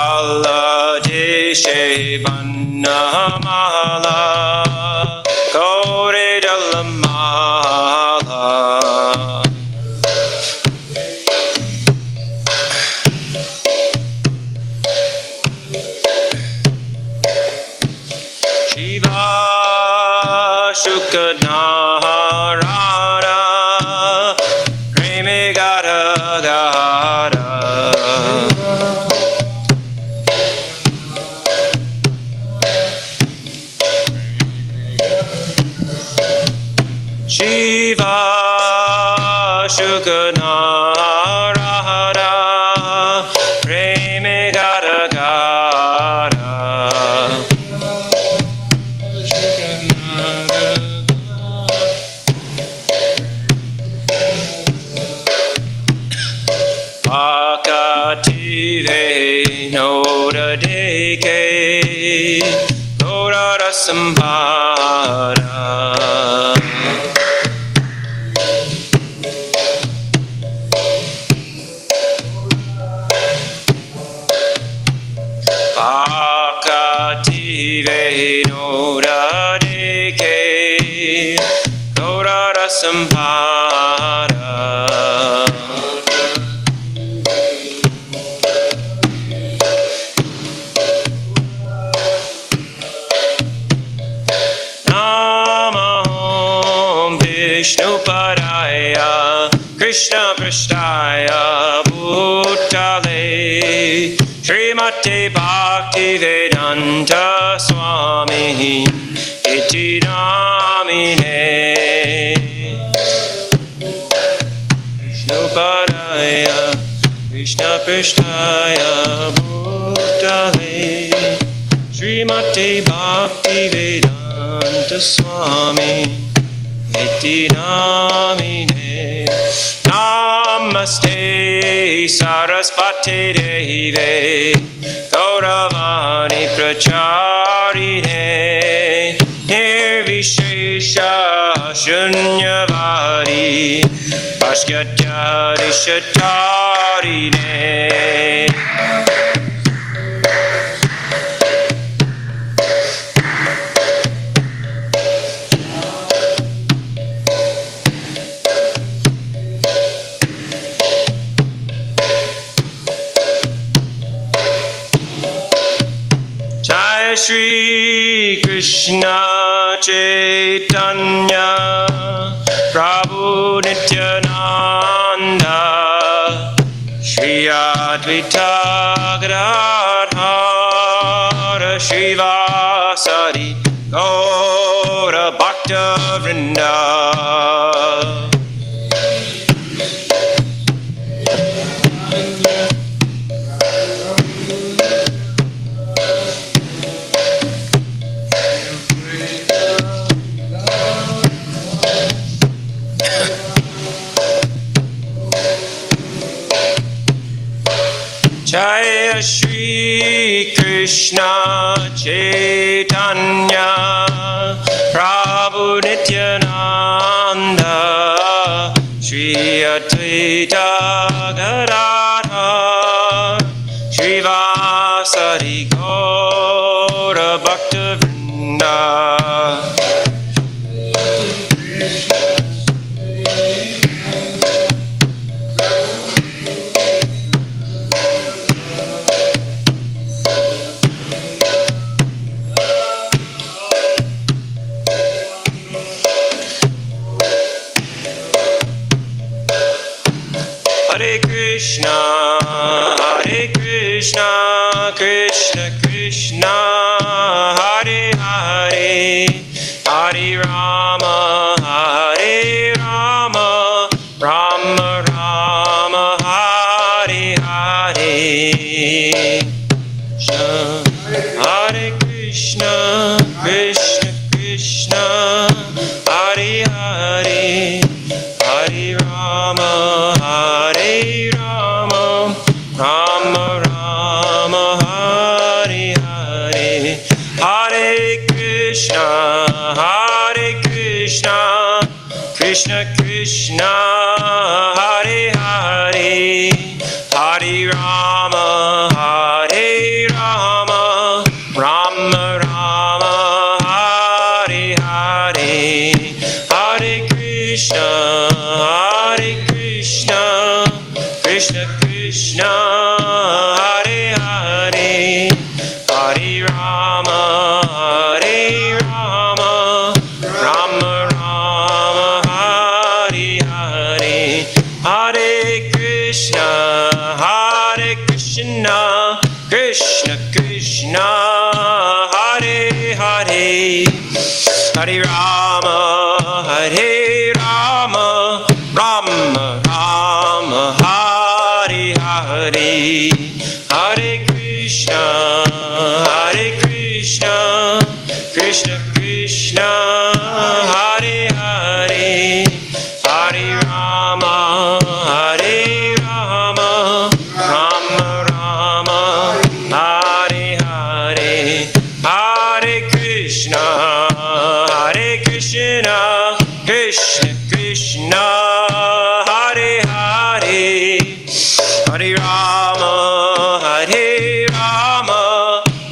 Mala Deshe Mala Kore Dalla Mala Shiva Shukanarada Preme Gada Gada Shiva Shukanarada Preme Gada Gada Akative Noda Deke Noda Sambara Akative Noda Deke Noda Sambara Vishnupadaya Krishna Prishtaya Bhutale Srimate Bhakti Vedanta Swami Iti Namine Vishnupadaya Krishna Prishtaya Bhutale Srimate Bhakti Vedanta Swami Iti Namine Namaste Sarasvati Deve Gauravani Pracharine Nirvishesha Shunyavadi Bhaskyatari Shatarine Shri Krishna Chaitanya Prabhu Nityananda Shri Advaita Gadadhara Shrivasari Gaura Bhakta Vrinda Jaya Shri Krishna Chaitanya Prabhu Nityananda Shri Advaita Gadadhara Shrivasari Gaura Bhakta Vrinda Hare Krishna, Krishna Krishna, Hare Hare, Hare Rama, Rama Rama, Hare Hare. Hare Krishna, Krishna Krishna, Hare Hare, Hare Rama, Rama Rama, Hare Hare. Hare Krishna, Krishna Krishna, Hare Hare, Hare Rama, Hare Krishna, Hare Hare, Hare Rama, Hare Rama, Rama Rama, Hare Hare, Hare Krishna, Krishna Krishna, Hare Hare, Hare Rama, Hare Rama, Rama Rama, Hare Hare, Hare Krishna, Krishna Krishna, Hare Hare, Hare Rama, Hare Rama, Rama Rama, Hare Hare, Hare Krishna, Krishna Krishna, Hare Hare, Hare Rama, Hare Rama,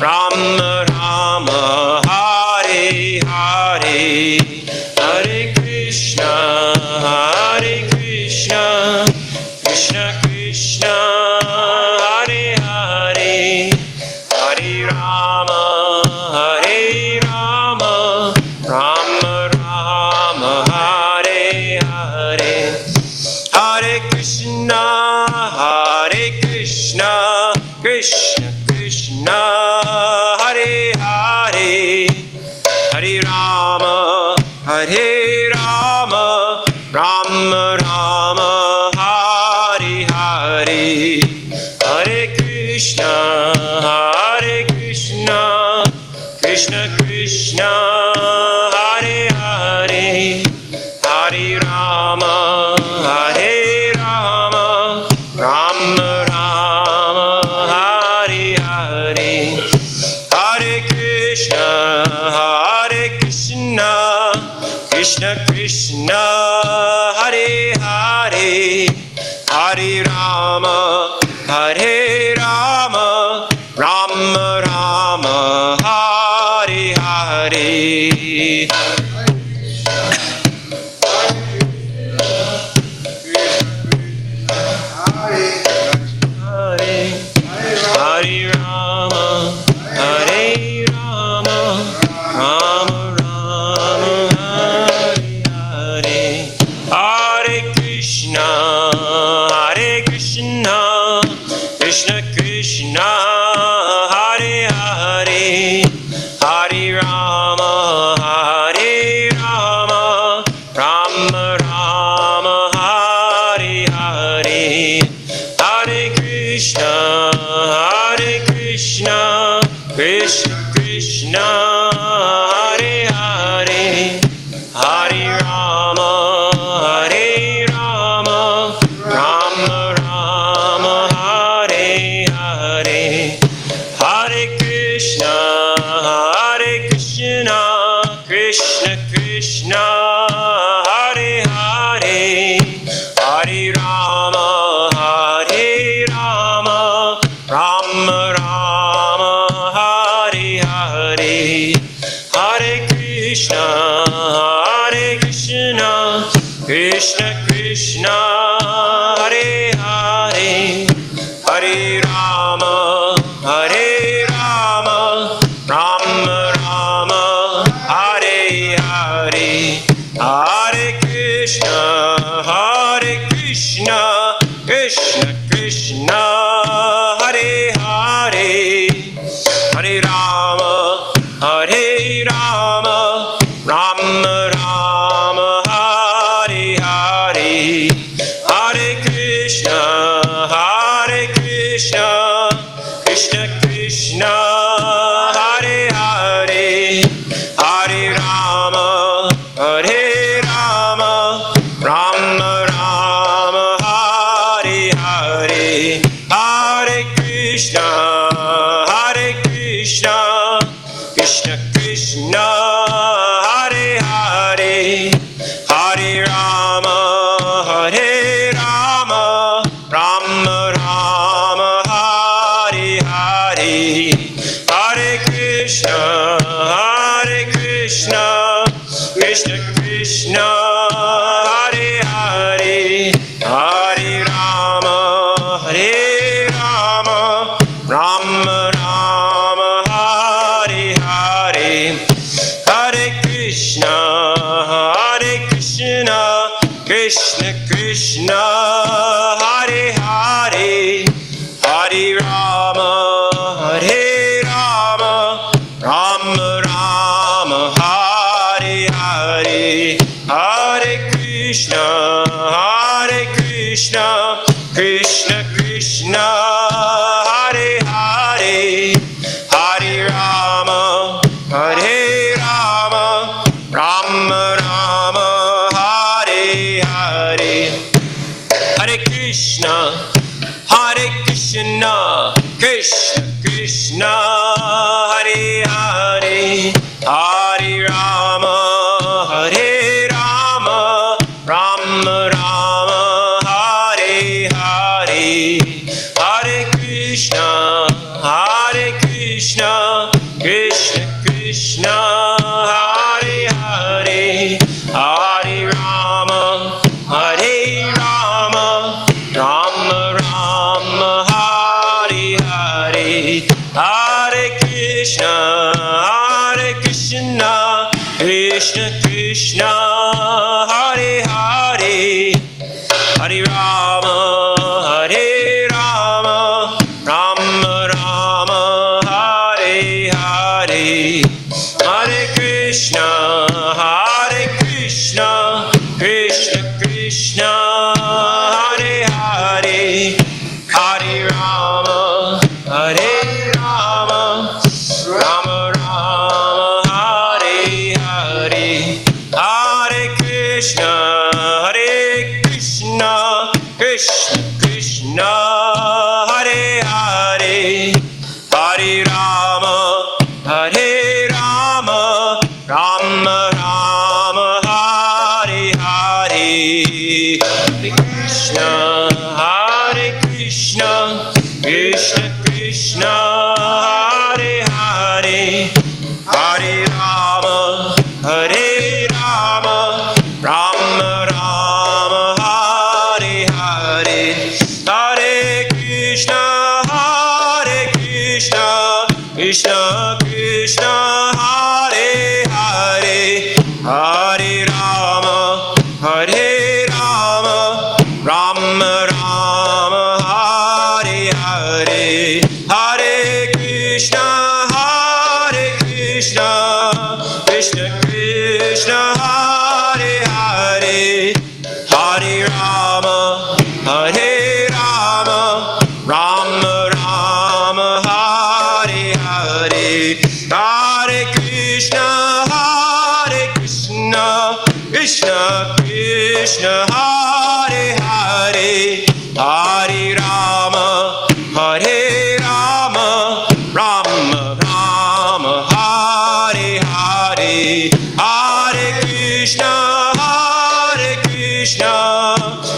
Rama Rama, Hare Hare, Hare Krishna, Krishna Krishna, Hare Hare, Hare Rama, Hare Rama, Rama Rama, Hare Hare, Hare Krishna, Krishna Krishna, Hare Hare, Hare Rama, Hare Rama, Rama Rama, Hare Hare, Hare Krishna, Krishna Krishna, Hare Hare, Hare Rama, Hare Rama, Rama Rama, Hare Hare, Hare Krishna, Krishna Krishna, Hare Hare, Hare Rama, Hare Rama, Rama Rama, Hare Hare. Hare Rama, Hare Rama, Rama Rama, Hare Hare, Hare Krishna, Krishna Krishna, Hare Hare, Hare Rama, Hare Rama, Rama Rama, Hare Hare, Hare Krishna, Krishna Krishna, Hare Hare, Hare Rama, Hare Rama, Rama Rama, Hare Hare, Hare Krishna, Krishna Krishna, Hare Hare, Hare Rama, Hare Rama, Rama Rama, Hare Hare, Hare Krishna, Krishna Krishna, Hare Hare, Hare Rama, Hare Rama, Rama Rama, Hare Hare, Hare Krishna, Krishna Krishna, Hare Hare, Hare Rama, Hare Rama, Rama Rama, Hare Hare, Hare Krishna, Krishna Krishna, Hare Hare, Hare Rama, Hare Rama, Rama Rama, Hare Hare, Hare Krishna, Krishna Krishna, Hare Hare, Hare Rama, Hare Rama, Rama Rama, Hare Hare, Hare Krishna, Krishna Krishna, Hare Hare, Hare Rama, Hare Hare Rama, Hare Rama, Rama Rama, Hare Hare, Hare Krishna, Hare Krishna, Krishna Krishna, Hare Hare, Hare Rama, Hare Rama, Rama Rama, Hare Hare, Hare Krishna, Hare Krishna, Krishna Krishna, Hare Hare, Hare Rama, Hare Rama, Rama Rama, Hare Hare, Hare Krishna, Hare Krishna, Krishna Krishna, Hare Hare, Hare Rama, Hare Rama, Rama Rama, Hare Hare, Hare Krishna, Hare Krishna, Krishna Krishna, Hare Hare, Hare Rama, Hare Rama, Rama Rama, Hare Hare, Hare Krishna, Hare Krishna, Krishna Krishna, Hare Hare, Hare Rama, Hare Rama, Rama Rama, Hare Hare, Hare Krishna, Hare Krishna, Krishna Krishna, Hare Hare, Hare Rama, Hare Rama, Rama Rama, Hare Hare, Hare Krishna, Hare Krishna, Krishna Krishna, Hare Hare, Hare Rama, Hare Rama, Rama Rama, Hare Hare, Hare Krishna, Hare Krishna, Krishna Krishna, Hare Hare, Hare Rama, Hare Rama, Rama Rama, Hare Hare, Hare Krishna, Hare Krishna, Krishna Krishna, Hare Hare, Hare Rama, Hare Rama, Rama Rama, Hare Hare, Hare Krishna, Hare Krishna, Krishna Krishna, Hare Hare, Hare Rama, Hare Rama, Rama Rama, Hare Hare, Hare Krishna, Hare Krishna,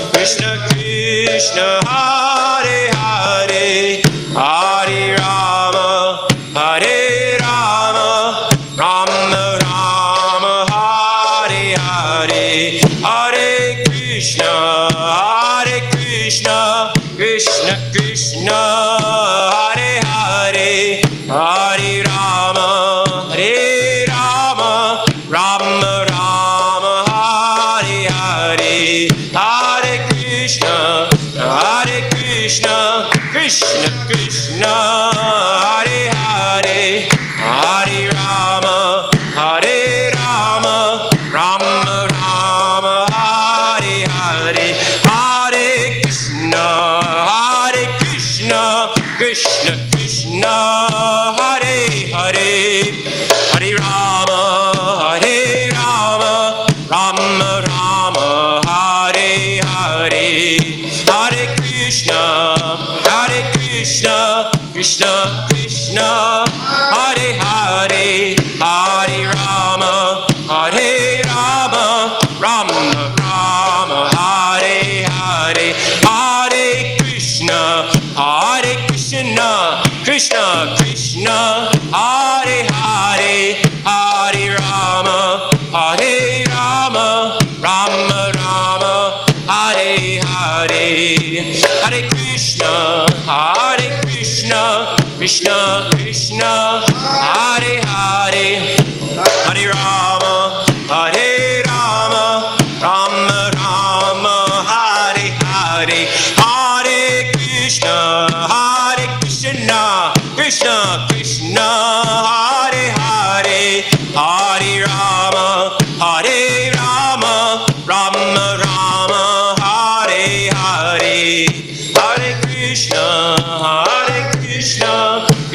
Krishna Krishna, Hare Hare, Hare Rama, Hare Rama, Rama Rama, Hare Hare, Hare Krishna, Hare Krishna, Krishna Krishna, Hare Hare, Hare Rama, Hare Rama, Rama Rama, Hare Hare, Hare Krishna, Hare Krishna, Krishna Krishna, Hare Hare, Hare Rama, Hare Rama, Rama Rama, Hare Hare, Hare Krishna, Hare Krishna, Krishna Krishna, Hare Hare, Hare Rama, Hare Rama, Rama Rama, Hare Hare, Hare Krishna, Hare Krishna, Krishna Krishna, Hare Hare, Hare Rama, Hare Rama, Rama Rama, Hare Hare, Hare Krishna, Hare Krishna, Krishna Krishna, Hare Hare, Hare Rama, Hare Rama, Rama Rama, Hare Hare, Hare Krishna, Hare Krishna, Krishna Krishna, Hare Hare, Hare Rama, Hare Rama, Rama Rama, Hare Hare, Hare Krishna, Hare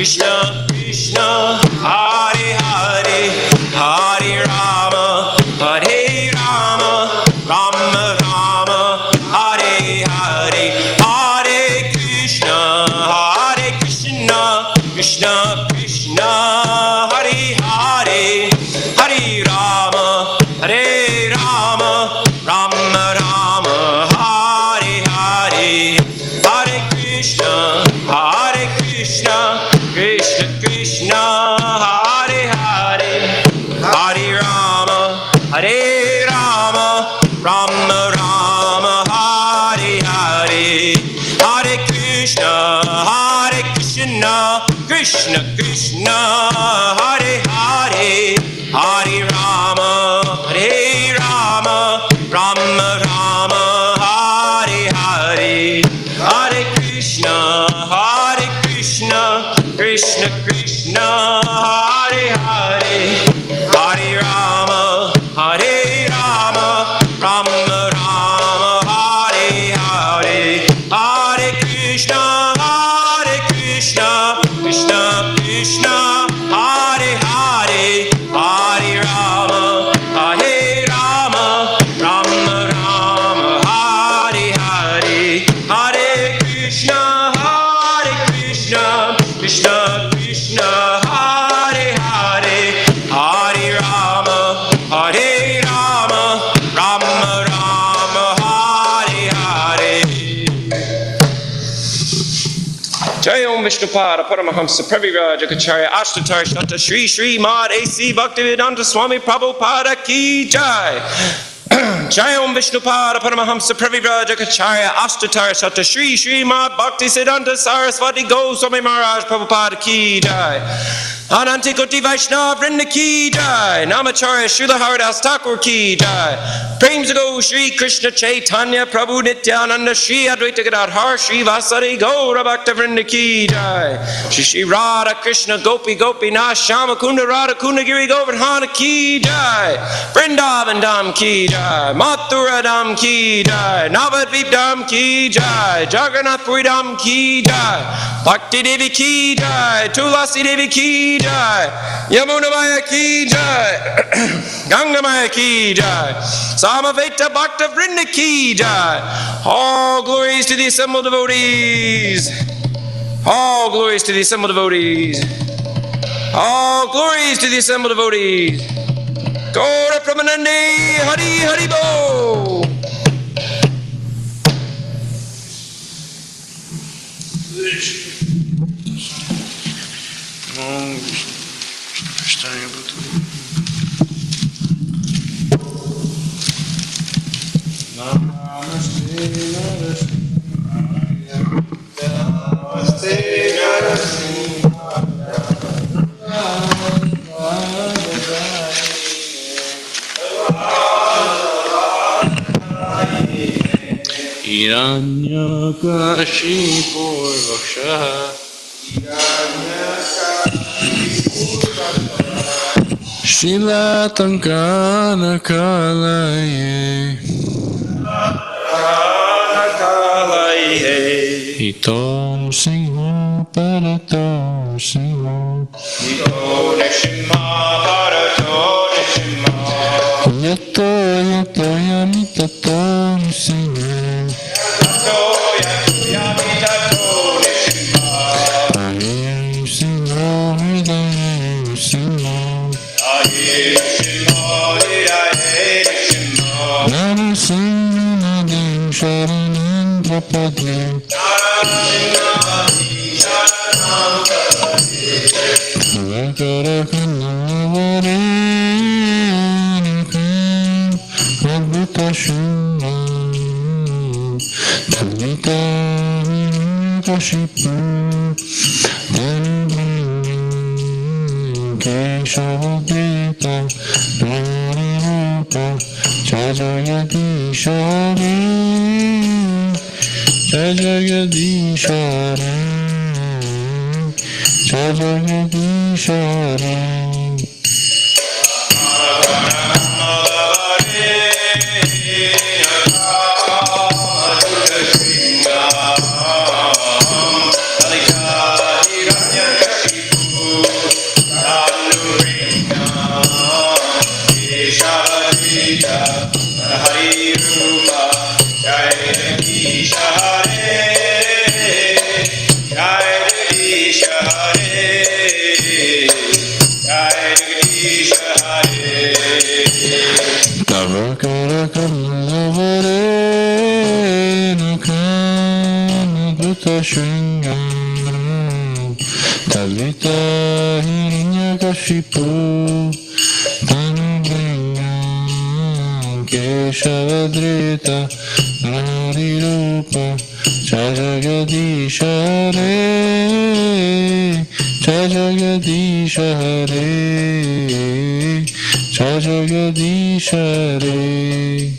Krishna Krishna, Hare Hare, Hare Rama, Hare Rama, Rama Rama, Hare Hare, Hare Krishna, Krishna Krishna, Hare Hare, Hare Rama, Hare Rama, Rama Rama, Hare Hare, Hare Krishna, Krishna Krishna, Hare Hare, Hare Rama, Hare Rama, Rama Rama, Hare Hare, Hare Krishna, Krishna Krishna, Hare Hare, Hare Rama, Hare Rama, Rama Rama, Hare Hare, Hare Krishna, Krishna Krishna, Hare Hare, Hare Rama, Hare Rama, Rama Rama, Hare Hare, Hare Krishna, Krishna Krishna, Hare Hare, Hare Rama, Hare Rama, Rama Rama, Hare Hare, Hare Krishna, Krishna Krishna, Hare Hare, Hare Rama, Hare Rama, Rama Rama, Hare Hare. Jai Om Vishnupada Paramahamsa Praviraja Kacharya Ashtatar Shata Shri Shri Mad A.C. Bhaktivedanta Swami Prabhupada Ki Jai. Jai Om Vishnupada Paramahamsa Praviraja Kacharya Ashtatar Shata Shri Shri Mad Bhaktisiddhanta Saraswati Goswami Maharaj Prabhupada Ki Jai. Ananti Koti Vaishnav Vrinda Ki Jai. Namacharya Srila Haridas Thakur Ki Jai. Prem Go Shri Krishna Chaitanya Prabhu Nityananda Shri Advaita Gadadhar Shri Vasari Gaura Bhakta Vrinda Ki Jai. Shri Radha Krishna Gopi Nath Shama Kunda Radha Kunda Giri Govardhana Ki Jai. Vrindavan Dham Ki Jai. Mathura Dham Ki Jai. Navadvip Dham Ki Jai. Jagannath Puri Dham Ki Jai. Bhakti Devi Ki Jai. Tulasi Devi Ki Jai. Yamuna Maya Ki Jai. Ganga Maya Ki Jai. Samaveta Bhakta Vrinda Ki Jai. All glories to the assembled devotees. All glories to the assembled devotees. All glories to the assembled devotees. Gaura Pramanande Hari Hari Bo. Hiranyakashipu Vakshaha Shilatankana Kalaye Ito Singho Parato Singho Ito Nishima Parato Nishima Yato Yamitato Singho Hare Tavakara Kamalavare Nakana Duta Shringam Talita Hiranyakashipu Tanubringam Keshavadrita Narirupa Jajagadisha Hare Jajagadisha Hare Jajagadisha Hare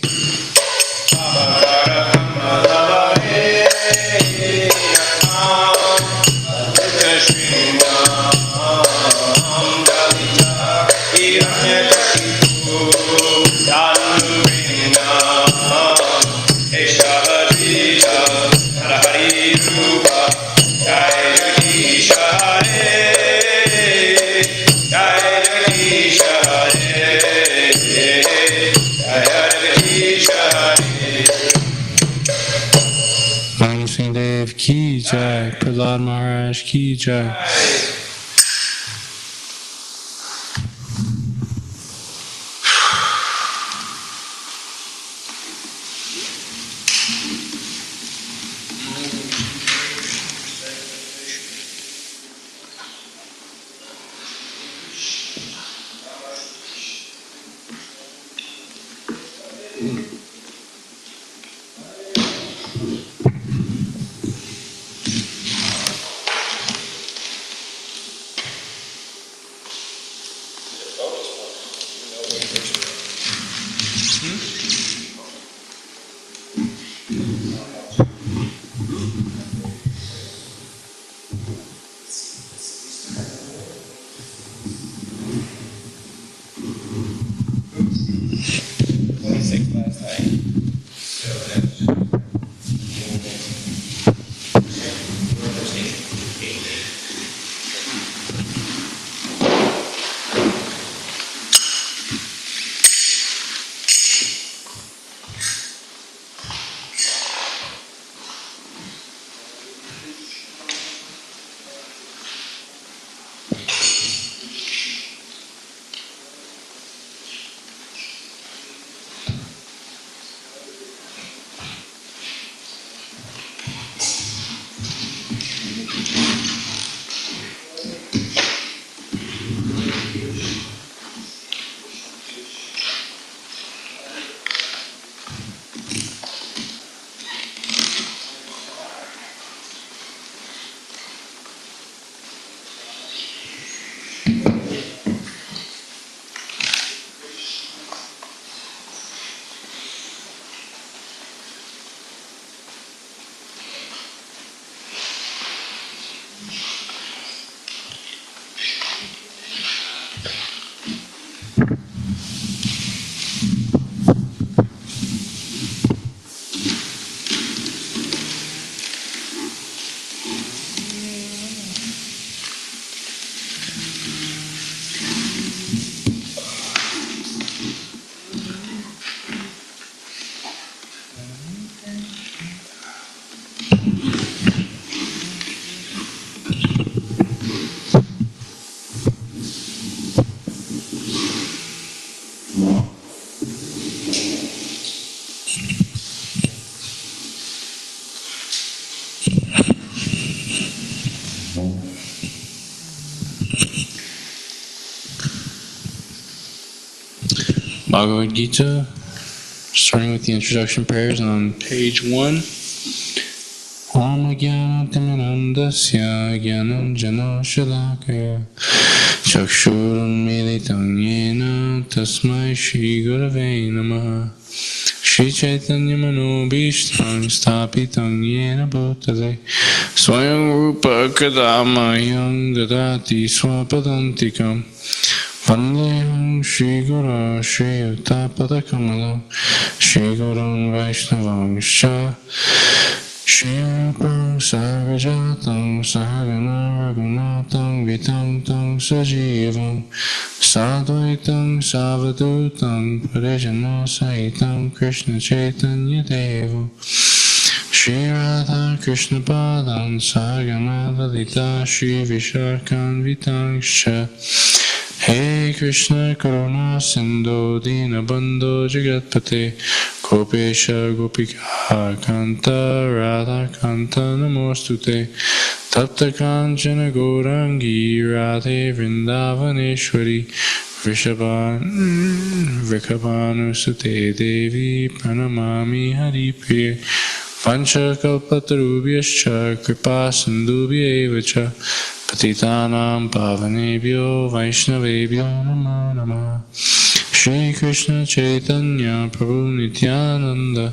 Singh Dev Ki Jai, Prahlad Maharaj Ki Jai. Bhagavad Gita, starting with the introduction prayers on page 1. Om Jnana Timirandasya Jnanam Jana Shalakaya Chakshuram Militam Yena Tasmai Shri Gurave Namaha Shri Chaitanya Manobhishtam Stapitam Yena Bhutale Swayam Rupa Kadamayam Dadati Swapadantikam Vandeham Shri Guru Shri Uttapadakamalam Shri Guru Vaishnavam Shah Shri Rupam Sagajatam Sahagana Raghunatam Vitam Tam Sajivam Sadvaitam Savadutam Parijana Sahitam Krishna Chaitanya Devam Shri Radha Krishna Padan Sagana Lalita Shri Vishakhan Vitangsha Hey Krishna Karuna Sindhu Dinabandho Jagatpate Gopesha Gopika Kanta Radha Kanta Namostute Tapta Kanchana Gaurangi Radhe Vrindavaneshwari Vrikabhanusute Devi Pranamami Haripriye Vanchakalpatarubhyascha Kripa Sindhubhya Cha Patitanam Pavanebhyo Vaishnavebhyo Namo Namah Shri Krishna Chaitanya Prabhu Nityananda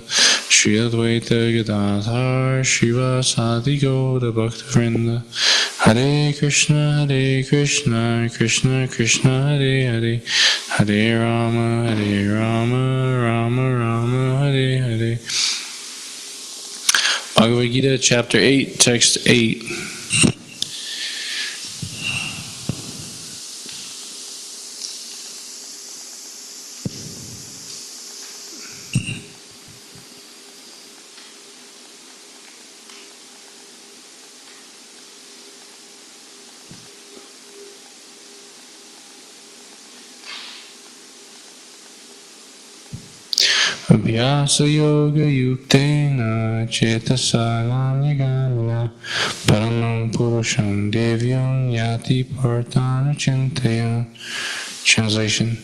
Shri Advaita Gadadhar Shivasadi Gaura Bhaktivinoda Hare Krishna Krishna Krishna Hare Hare Hare Rama Rama Rama Hare Hare. Bhagavad Gita, Chapter 8, Text 8. Abhyasa yoga yuktena cetasa nanigamina paramam purusham devyam yati partana chintaya. Translation.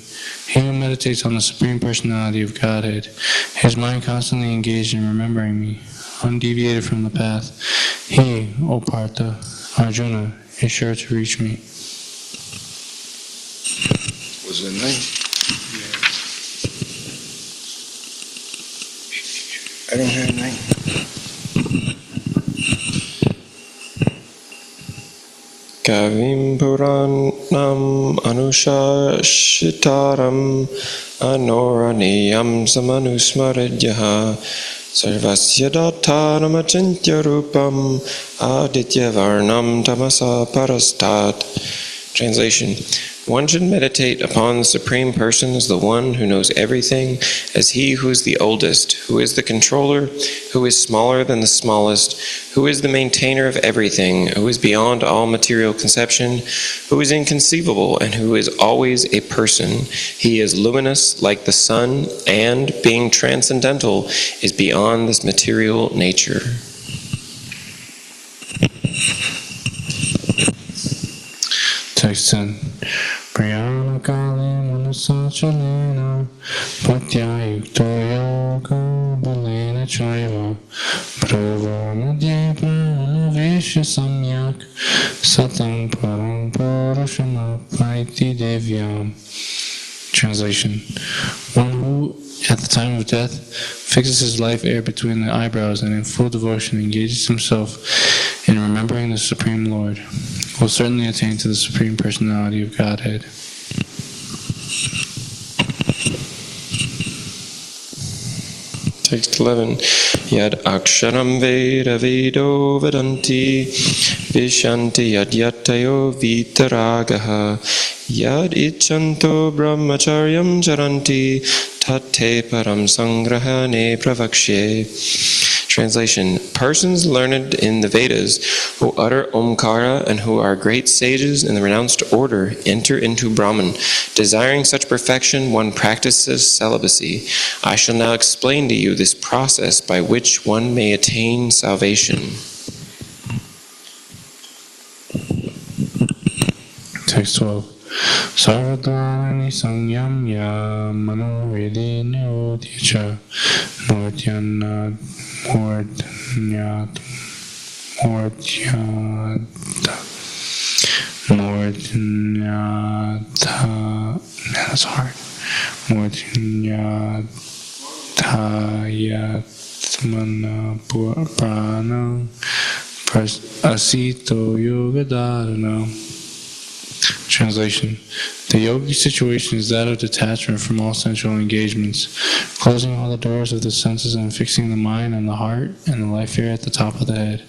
He who meditates on the Supreme Personality of Godhead, his mind constantly engaged in remembering me, undeviated from the path. He, O Partha, Arjuna, is sure to reach me. Was it 9? I don't have 9. Kavim Puranam Anushashitaram Anoraniyam Samanusmaradyaha Sarvasya Dattaram Achintya Rupam Aditya Varnam Tamasa Parastat. Translation. One should meditate upon the Supreme Person as the one who knows everything, as he who is the oldest, who is the controller, who is smaller than the smallest, who is the maintainer of everything, who is beyond all material conception, who is inconceivable, and who is always a person. He is luminous like the sun, and, being transcendental, is beyond this material nature. Text 10. Priyana Kali Manasachalena Patya Yukto Yoga Balena Chaiva Prava Madhya Prana Vishya Samyak Satam Param Purushama Paiti Devyam. Translation. One who, at the time of death, fixes his life air between the eyebrows and in full devotion engages himself in remembering the Supreme Lord, will certainly attain to the Supreme Personality of Godhead. Text 11. Yad aksharam veda vedo vedanti vishanti yad yatayo vitaragaha yad ichanto brahmacharyam charanti tate param sangrahane pravakshe. Translation. Persons learned in the Vedas who utter Omkara and who are great sages in the renounced order enter into Brahman. Desiring such perfection, one practices celibacy. I shall now explain to you this process by which one may attain salvation. Text 12. Sarvadvani Sanyamya Mano Vedi Nirotyacha Mordyanat that's hard. Mordnyatayatmana Prana Asito Yogadharana. Translation. The yogic situation is that of detachment from all sensual engagements, closing all the doors of the senses and fixing the mind on the heart and the life air at the top of the head.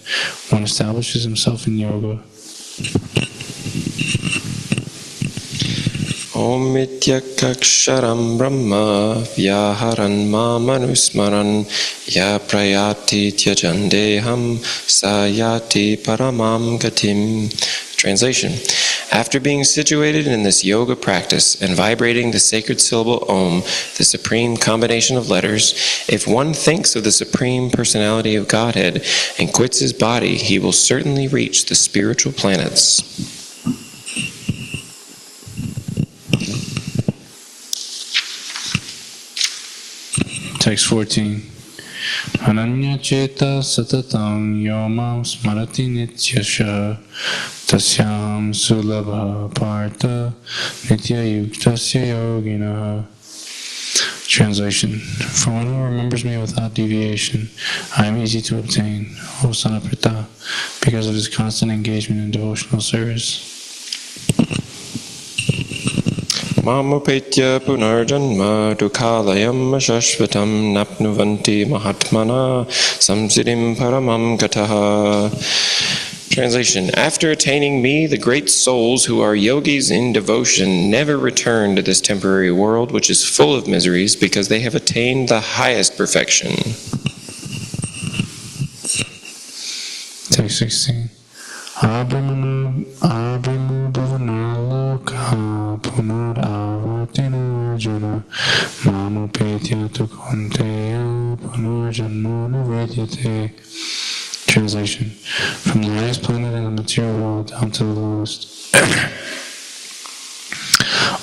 One establishes himself in yoga. Om Ityakaksharam Brahma Vyaharan Mamanusmaran Ya Prayati Tyajandeham Sayati Paramam Gatim. Translation. After being situated in this yoga practice and vibrating the sacred syllable Om, the supreme combination of letters, if one thinks of the Supreme Personality of Godhead and quits his body, he will certainly reach the spiritual planets. Text 14. Ananya Cheta Satatang Yomam Smarati Nityasha Tasyam Sulabha Partha Nitya Yuktasya Yogina. Translation. For one who remembers me without deviation, I am easy to obtain, O son of Pritha, because of his constant engagement in devotional service. Mamupetya punarjanma dukhalayam ashashvatam napnuvanti mahatmana samsiddhim paramam gataha. Translation. After attaining me, the great souls who are yogis in devotion never return to this temporary world which is full of miseries because they have attained the highest perfection. Text 16. Abhimu bhuvanaloka punar avatina jana mamu petya tukonteya punar janmana vidyate. Translation. From the highest planet in the material world down to the lowest,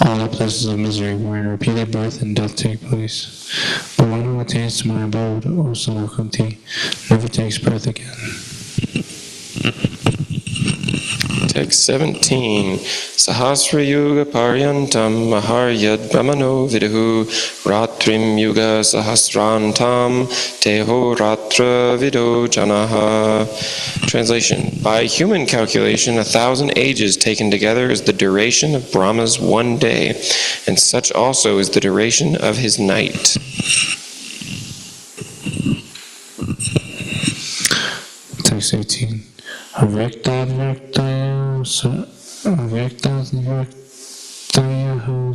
all the places of misery wherein repeated birth and death take place. But one who attains to my abode, O son of Kunti, never takes birth again. Text 17. Sahasra Yuga Paryantam Maharyad Brahmano Viduhu Ratrim Yuga Sahasrantam Teho Ratra Vido Janaha. Translation. By human calculation, 1,000 ages taken together is the duration of Brahma's one day, and such also is the duration of his night. Text 18. Avyaktavyaktayaho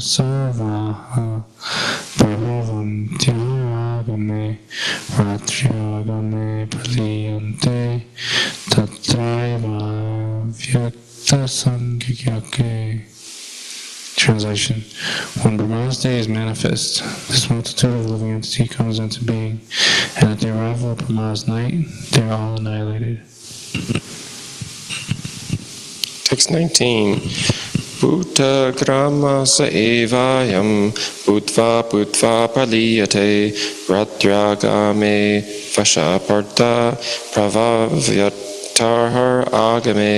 sarvaha prabhavam tyagame ratriagame praliyante tatraiva vyaktasangyake. Translation. When Brahma's day is manifest, this multitude of living entity comes into being, and at the arrival of Brahma's night, they are all annihilated. Text 19. Bhuta grama sa evayam bhutva paliyate ratragame vashapartha pravavyatarhar agame.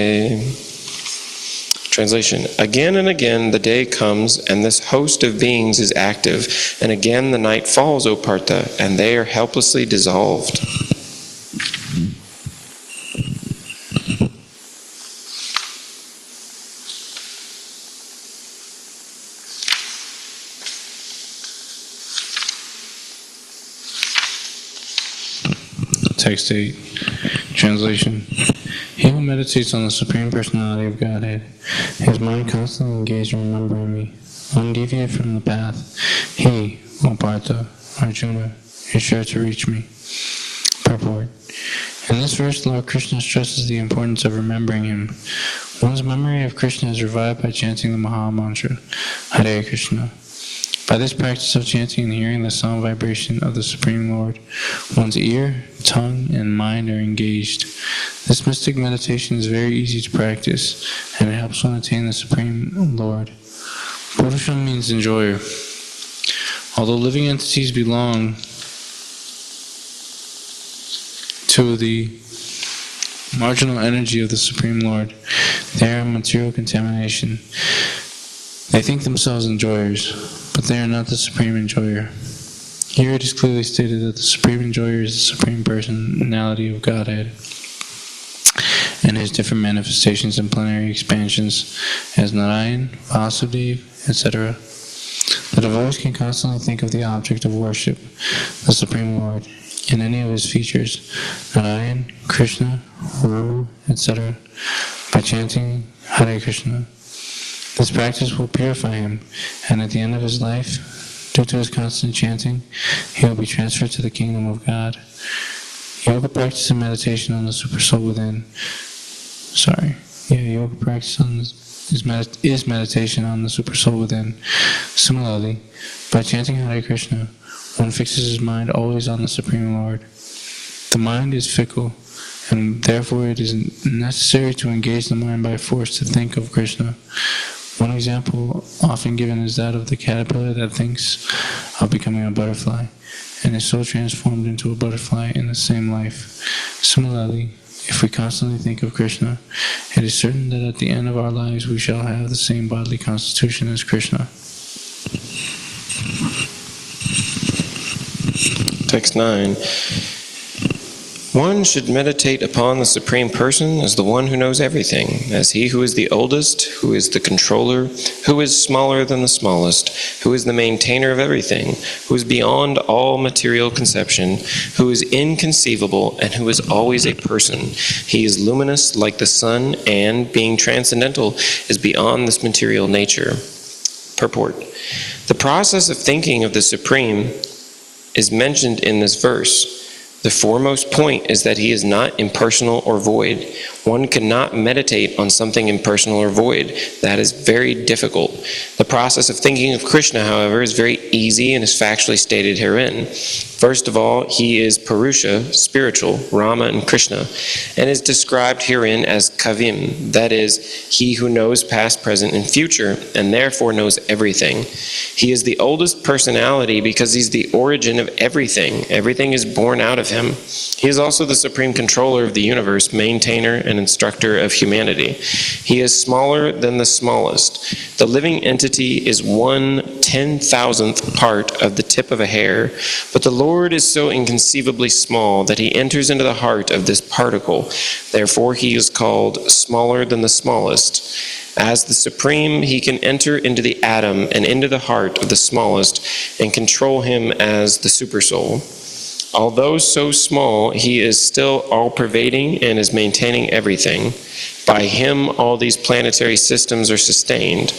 Translation. Again and again the day comes, and this host of beings is active, and again the night falls, O Partha, and they are helplessly dissolved. Text 8. Translation. He who meditates on the Supreme Personality of Godhead, his mind constantly engaged in remembering me, undeviated from the path, he, O Partha, Arjuna, is sure to reach me. Purport. In this verse, Lord Krishna stresses the importance of remembering him. One's memory of Krishna is revived by chanting the Maha Mantra, Hare Krishna. By this practice of chanting and hearing the sound vibration of the Supreme Lord, one's ear, tongue, and mind are engaged. This mystic meditation is very easy to practice, and it helps one attain the Supreme Lord. Purusham means enjoyer. Although living entities belong to the marginal energy of the Supreme Lord, they are in material contamination. They think themselves enjoyers, but they are not the Supreme Enjoyer. Here it is clearly stated that the Supreme Enjoyer is the Supreme Personality of Godhead, and his different manifestations and plenary expansions as Narayan, Vasudeva, etc. The devotees can constantly think of the object of worship, the Supreme Lord, in any of his features, Narayan, Krishna, Rama, etc., by chanting Hare Krishna. This practice will purify him, and at the end of his life, due to his constant chanting, he will be transferred to the kingdom of God. Yoga practice and meditation on the supersoul within. Yoga practice is meditation on the supersoul within. Similarly, by chanting Hare Krishna, one fixes his mind always on the Supreme Lord. The mind is fickle, and therefore it is necessary to engage the mind by force to think of Krishna. One example often given is that of the caterpillar that thinks of becoming a butterfly, and is so transformed into a butterfly in the same life. Similarly, if we constantly think of Krishna, it is certain that at the end of our lives we shall have the same bodily constitution as Krishna. Text 9. One should meditate upon the Supreme Person as the one who knows everything, as he who is the oldest, who is the controller, who is smaller than the smallest, who is the maintainer of everything, who is beyond all material conception, who is inconceivable, and who is always a person. He is luminous like the sun, and, being transcendental, is beyond this material nature. Purport. The process of thinking of the Supreme is mentioned in this verse. The foremost point is that he is not impersonal or void. One cannot meditate on something impersonal or void. That is very difficult. The process of thinking of Krishna, however, is very easy and is factually stated herein. First of all, he is Purusha, spiritual, Rama and Krishna, and is described herein as Kavim, that is, he who knows past, present, and future, and therefore knows everything. He is the oldest personality because he's the origin of everything. Everything is born out of him. He is also the supreme controller of the universe, maintainer and instructor of humanity. He is smaller than the smallest. The living entity is 1/10,000th part of the tip of a hair, but the Lord is so inconceivably small that he enters into the heart of this particle. Therefore he is called smaller than the smallest. As the Supreme, he can enter into the atom and into the heart of the smallest and control him as the Supersoul. Although so small, he is still all-pervading and is maintaining everything. By him, all these planetary systems are sustained.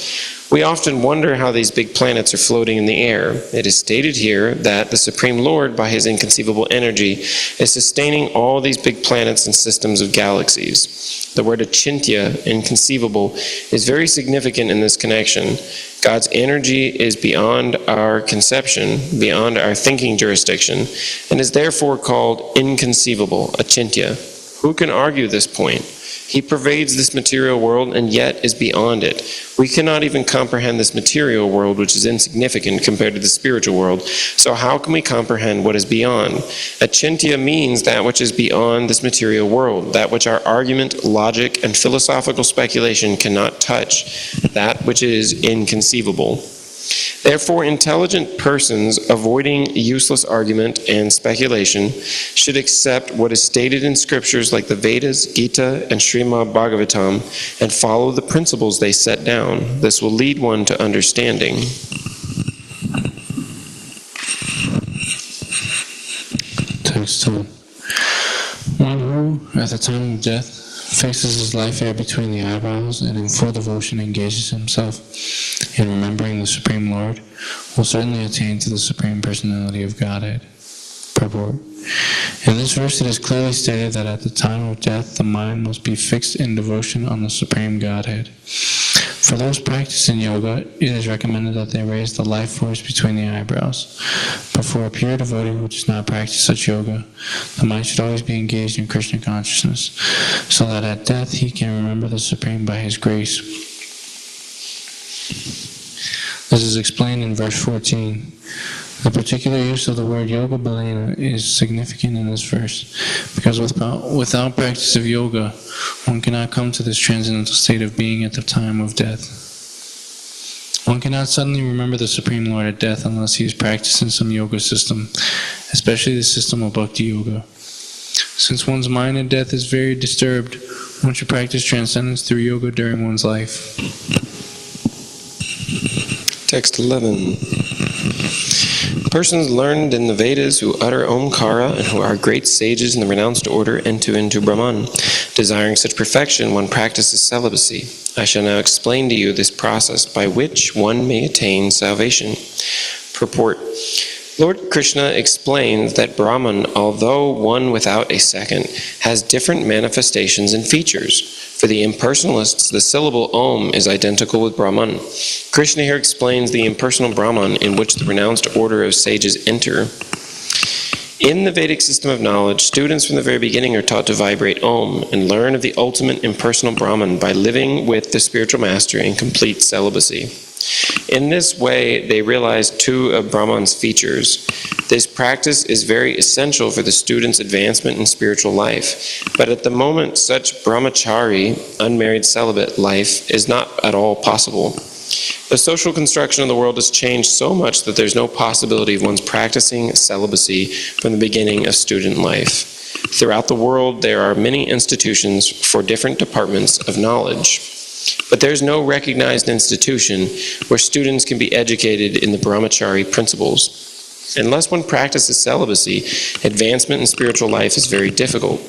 We often wonder how these big planets are floating in the air. It is stated here that the Supreme Lord, by his inconceivable energy, is sustaining all these big planets and systems of galaxies. The word achintya, inconceivable, is very significant in this connection. God's energy is beyond our conception, beyond our thinking jurisdiction, and is therefore called inconceivable, achintya. Who can argue this point? He pervades this material world and yet is beyond it. We cannot even comprehend this material world, which is insignificant compared to the spiritual world. So how can we comprehend what is beyond? Achintya means that which is beyond this material world, that which our argument, logic, and philosophical speculation cannot touch, that which is inconceivable. Therefore, intelligent persons, avoiding useless argument and speculation, should accept what is stated in scriptures like the Vedas, Gita, and Srimad Bhagavatam, and follow the principles they set down. This will lead one to understanding. Text 10. One who, at the time of death, fixes his life air between the eyebrows and in full devotion engages himself in remembering the Supreme Lord, will certainly attain to the Supreme Personality of Godhead. Purport. In this verse it is clearly stated that at the time of death the mind must be fixed in devotion on the Supreme Godhead. For those practicing yoga, it is recommended that they raise the life force between the eyebrows. But for a pure devotee who does not practice such yoga, the mind should always be engaged in Krishna consciousness, so that at death he can remember the Supreme by his grace. This is explained in verse 14. The particular use of the word yoga balena is significant in this verse, because without practice of yoga, one cannot come to this transcendental state of being at the time of death. One cannot suddenly remember the Supreme Lord at death unless he is practicing some yoga system, especially the system of bhakti yoga. Since one's mind at death is very disturbed, one should practice transcendence through yoga during one's life. Text 11. Persons learned in the Vedas who utter Omkara and who are great sages in the renounced order enter into Brahman. Desiring such perfection, one practices celibacy. I shall now explain to you this process by which one may attain salvation. Purport. Lord Krishna explains that Brahman, although one without a second, has different manifestations and features. For the impersonalists, the syllable Om is identical with Brahman. Krishna here explains the impersonal Brahman in which the renounced order of sages enter. In the Vedic system of knowledge, students from the very beginning are taught to vibrate Om and learn of the ultimate impersonal Brahman by living with the spiritual master in complete celibacy. In this way, they realize two of Brahman's features. This practice is very essential for the student's advancement in spiritual life, but at the moment, such brahmachari, unmarried celibate life is not at all possible. The social construction of the world has changed so much that there's no possibility of one's practicing celibacy from the beginning of student life. Throughout the world, there are many institutions for different departments of knowledge. But there's no recognized institution where students can be educated in the brahmachari principles. Unless one practices celibacy, advancement in spiritual life is very difficult.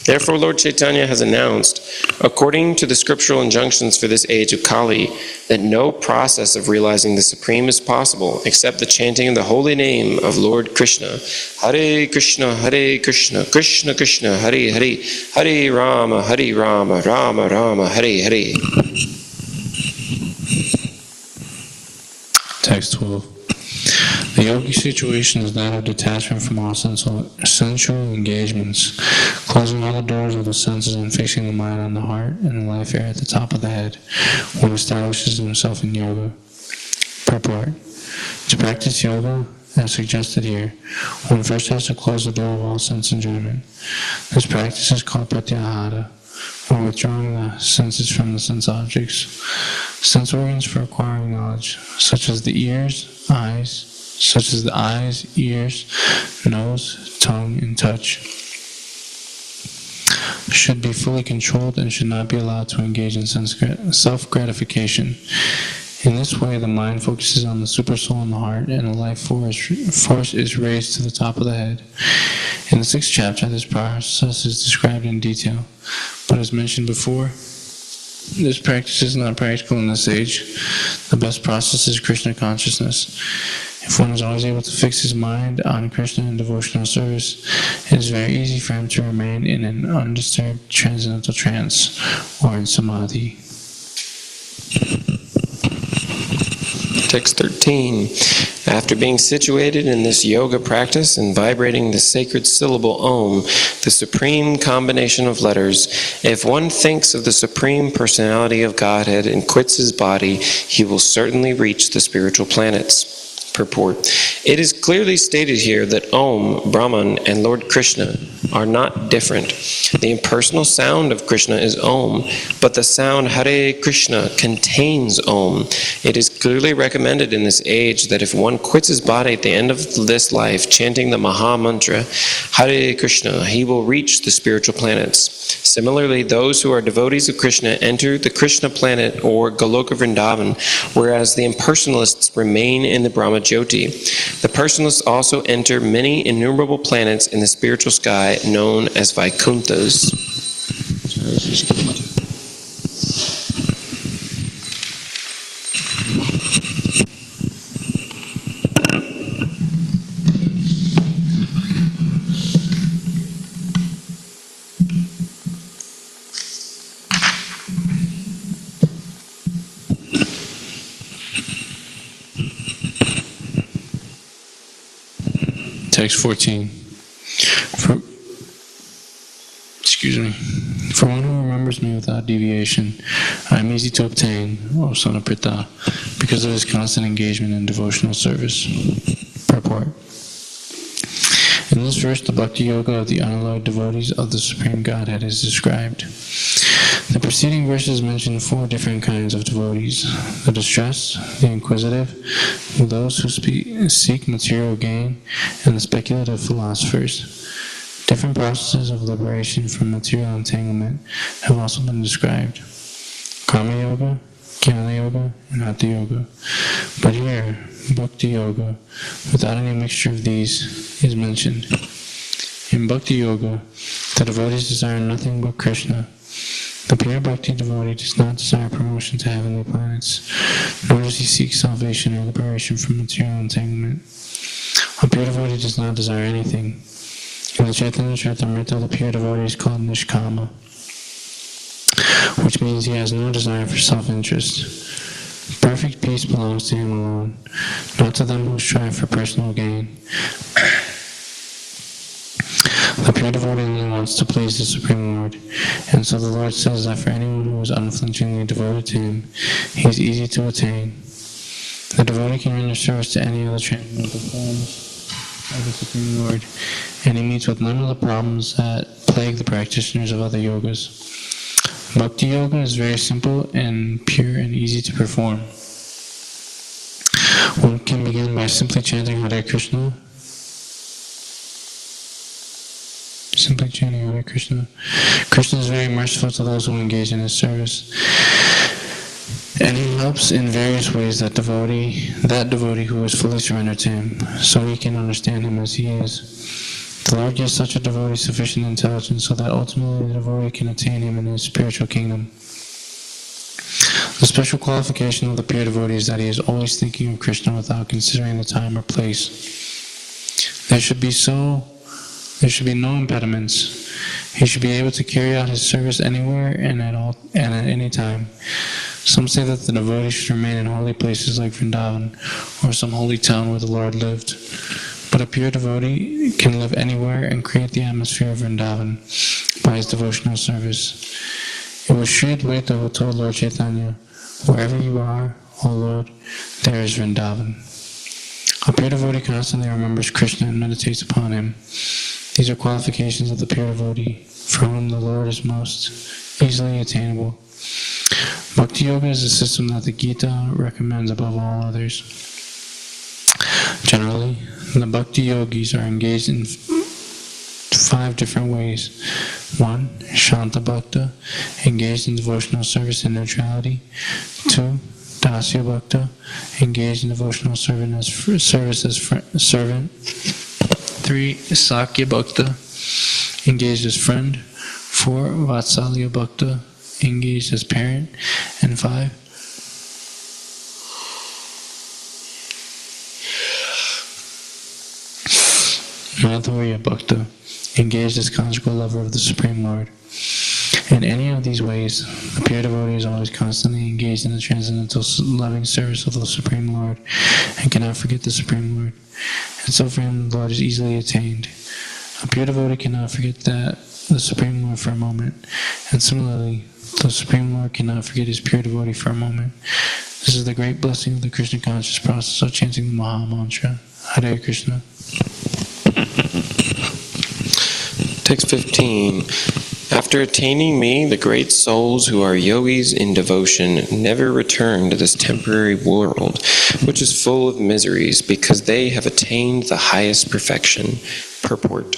Therefore, Lord Chaitanya has announced, according to the scriptural injunctions for this age of Kali, that no process of realizing the Supreme is possible except the chanting of the holy name of Lord Krishna. Hare Krishna, Krishna Krishna, Hare Hare, Hare Rama, Rama Rama, Hare Hare. Text 12. The yogic situation is that of detachment from all sensual engagements, closing all the doors of the senses and fixing the mind on the heart and the life air at the top of the head. One establishes himself in yoga. Purport. To practice yoga, as suggested here, one first has to close the door of all sense enjoyment. This practice is called pratyahara, or withdrawing the senses from the sense objects. Sense organs for acquiring knowledge, such as the eyes, ears, nose, tongue, and touch, should be fully controlled and should not be allowed to engage in self-gratification. In this way, the mind focuses on the supersoul in the heart, and the life force is raised to the top of the head. In the 6th chapter, this process is described in detail, but as mentioned before, this practice is not practical in this age. The best process is Krishna consciousness. If one is always able to fix his mind on Krishna in devotional service, it is very easy for him to remain in an undisturbed transcendental trance, or in samadhi. Text 13. After being situated in this yoga practice and vibrating the sacred syllable Om, the supreme combination of letters, if one thinks of the Supreme Personality of Godhead and quits his body, he will certainly reach the spiritual planets. Purport. It is clearly stated here that Om, Brahman, and Lord Krishna are not different. The impersonal sound of Krishna is Om, but the sound Hare Krishna contains Om. It is clearly recommended in this age that if one quits his body at the end of this life chanting the Maha Mantra, Hare Krishna, he will reach the spiritual planets. Similarly, those who are devotees of Krishna enter the Krishna planet or Goloka Vrindavan, whereas the impersonalists remain in the Brahma Jyoti. The personalists also enter many innumerable planets in the spiritual sky known as Vaikunthas. Text 14. For one who remembers me without deviation, I am easy to obtain, O son of Pritha, because of his constant engagement in devotional service. Purport. In this verse, the Bhakti Yoga of the unalloyed devotees of the Supreme Godhead is described. The preceding verses mention 4 different kinds of devotees: the distressed, the inquisitive, those who seek material gain, and the speculative philosophers. Different processes of liberation from material entanglement have also been described: Karma Yoga, Jnana Yoga, and Hatha Yoga. But here, Bhakti Yoga, without any mixture of these, is mentioned. In Bhakti Yoga, the devotees desire nothing but Krishna. The pure bhakti devotee does not desire promotion to heavenly planets, nor does he seek salvation or liberation from material entanglement. A pure devotee does not desire anything. In the Chaitanya Charitamrita, the pure devotee is called Nishkama, which means he has no desire for self-interest. Perfect peace belongs to him alone, not to them who strive for personal gain. The pure devotee only wants to please the Supreme Lord, and so the Lord says that for anyone who is unflinchingly devoted to him, he is easy to attain. The devotee can render service to any other transcendental forms of the Supreme Lord, and he meets with none of the problems that plague the practitioners of other yogas. Bhakti yoga is very simple and pure and easy to perform. One can begin by simply chanting Hare Krishna. Krishna is very merciful to those who engage in his service, and he helps in various ways that devotee who is fully surrendered to him, so he can understand him as he is. The Lord gives such a devotee sufficient intelligence so that ultimately the devotee can attain him in his spiritual kingdom. The special qualification of the pure devotee is that he is always thinking of Krishna without considering the time or place. There should be no impediments. He should be able to carry out his service anywhere and at any time. Some say that the devotee should remain in holy places like Vrindavan or some holy town where the Lord lived. But a pure devotee can live anywhere and create the atmosphere of Vrindavan by his devotional service. It was Sri Advaita who told Lord Chaitanya, "Wherever you are, O Lord, there is Vrindavan." A pure devotee constantly remembers Krishna and meditates upon him. These are qualifications of the pure devotee, for whom the Lord is most easily attainable. Bhakti Yoga is a system that the Gita recommends above all others. Generally, the Bhakti Yogis are engaged in 5 different ways. 1. Shanta Bhakta, engaged in devotional service and neutrality. 2. Dasya Bhakta, engaged in devotional service as servant. 3. Sakya Bhakta, engaged as friend. 4. Vatsalya Bhakta, engaged as parent. And 5. Madhurya Bhakta, engaged as conjugal lover of the Supreme Lord. In any of these ways, the pure devotee is always constantly engaged in the transcendental loving service of the Supreme Lord and cannot forget the Supreme Lord. And so for him, the Lord is easily attained. A pure devotee cannot forget the Supreme Lord for a moment. And similarly, the Supreme Lord cannot forget his pure devotee for a moment. This is the great blessing of the Krishna conscious process of chanting the Maha Mantra. Hare Krishna. Text 15. After attaining me, the great souls who are yogis in devotion never return to this temporary world, which is full of miseries, because they have attained the highest perfection. Purport.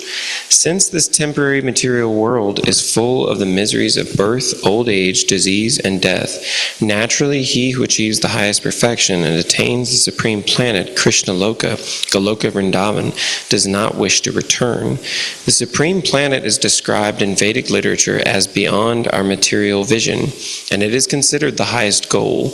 Since this temporary material world is full of the miseries of birth, old age, disease, and death, naturally he who achieves the highest perfection and attains the supreme planet, Krishna Loka, Goloka Vrindavan, does not wish to return. The supreme planet is described in Vedic literature as beyond our material vision, and it is considered the highest goal.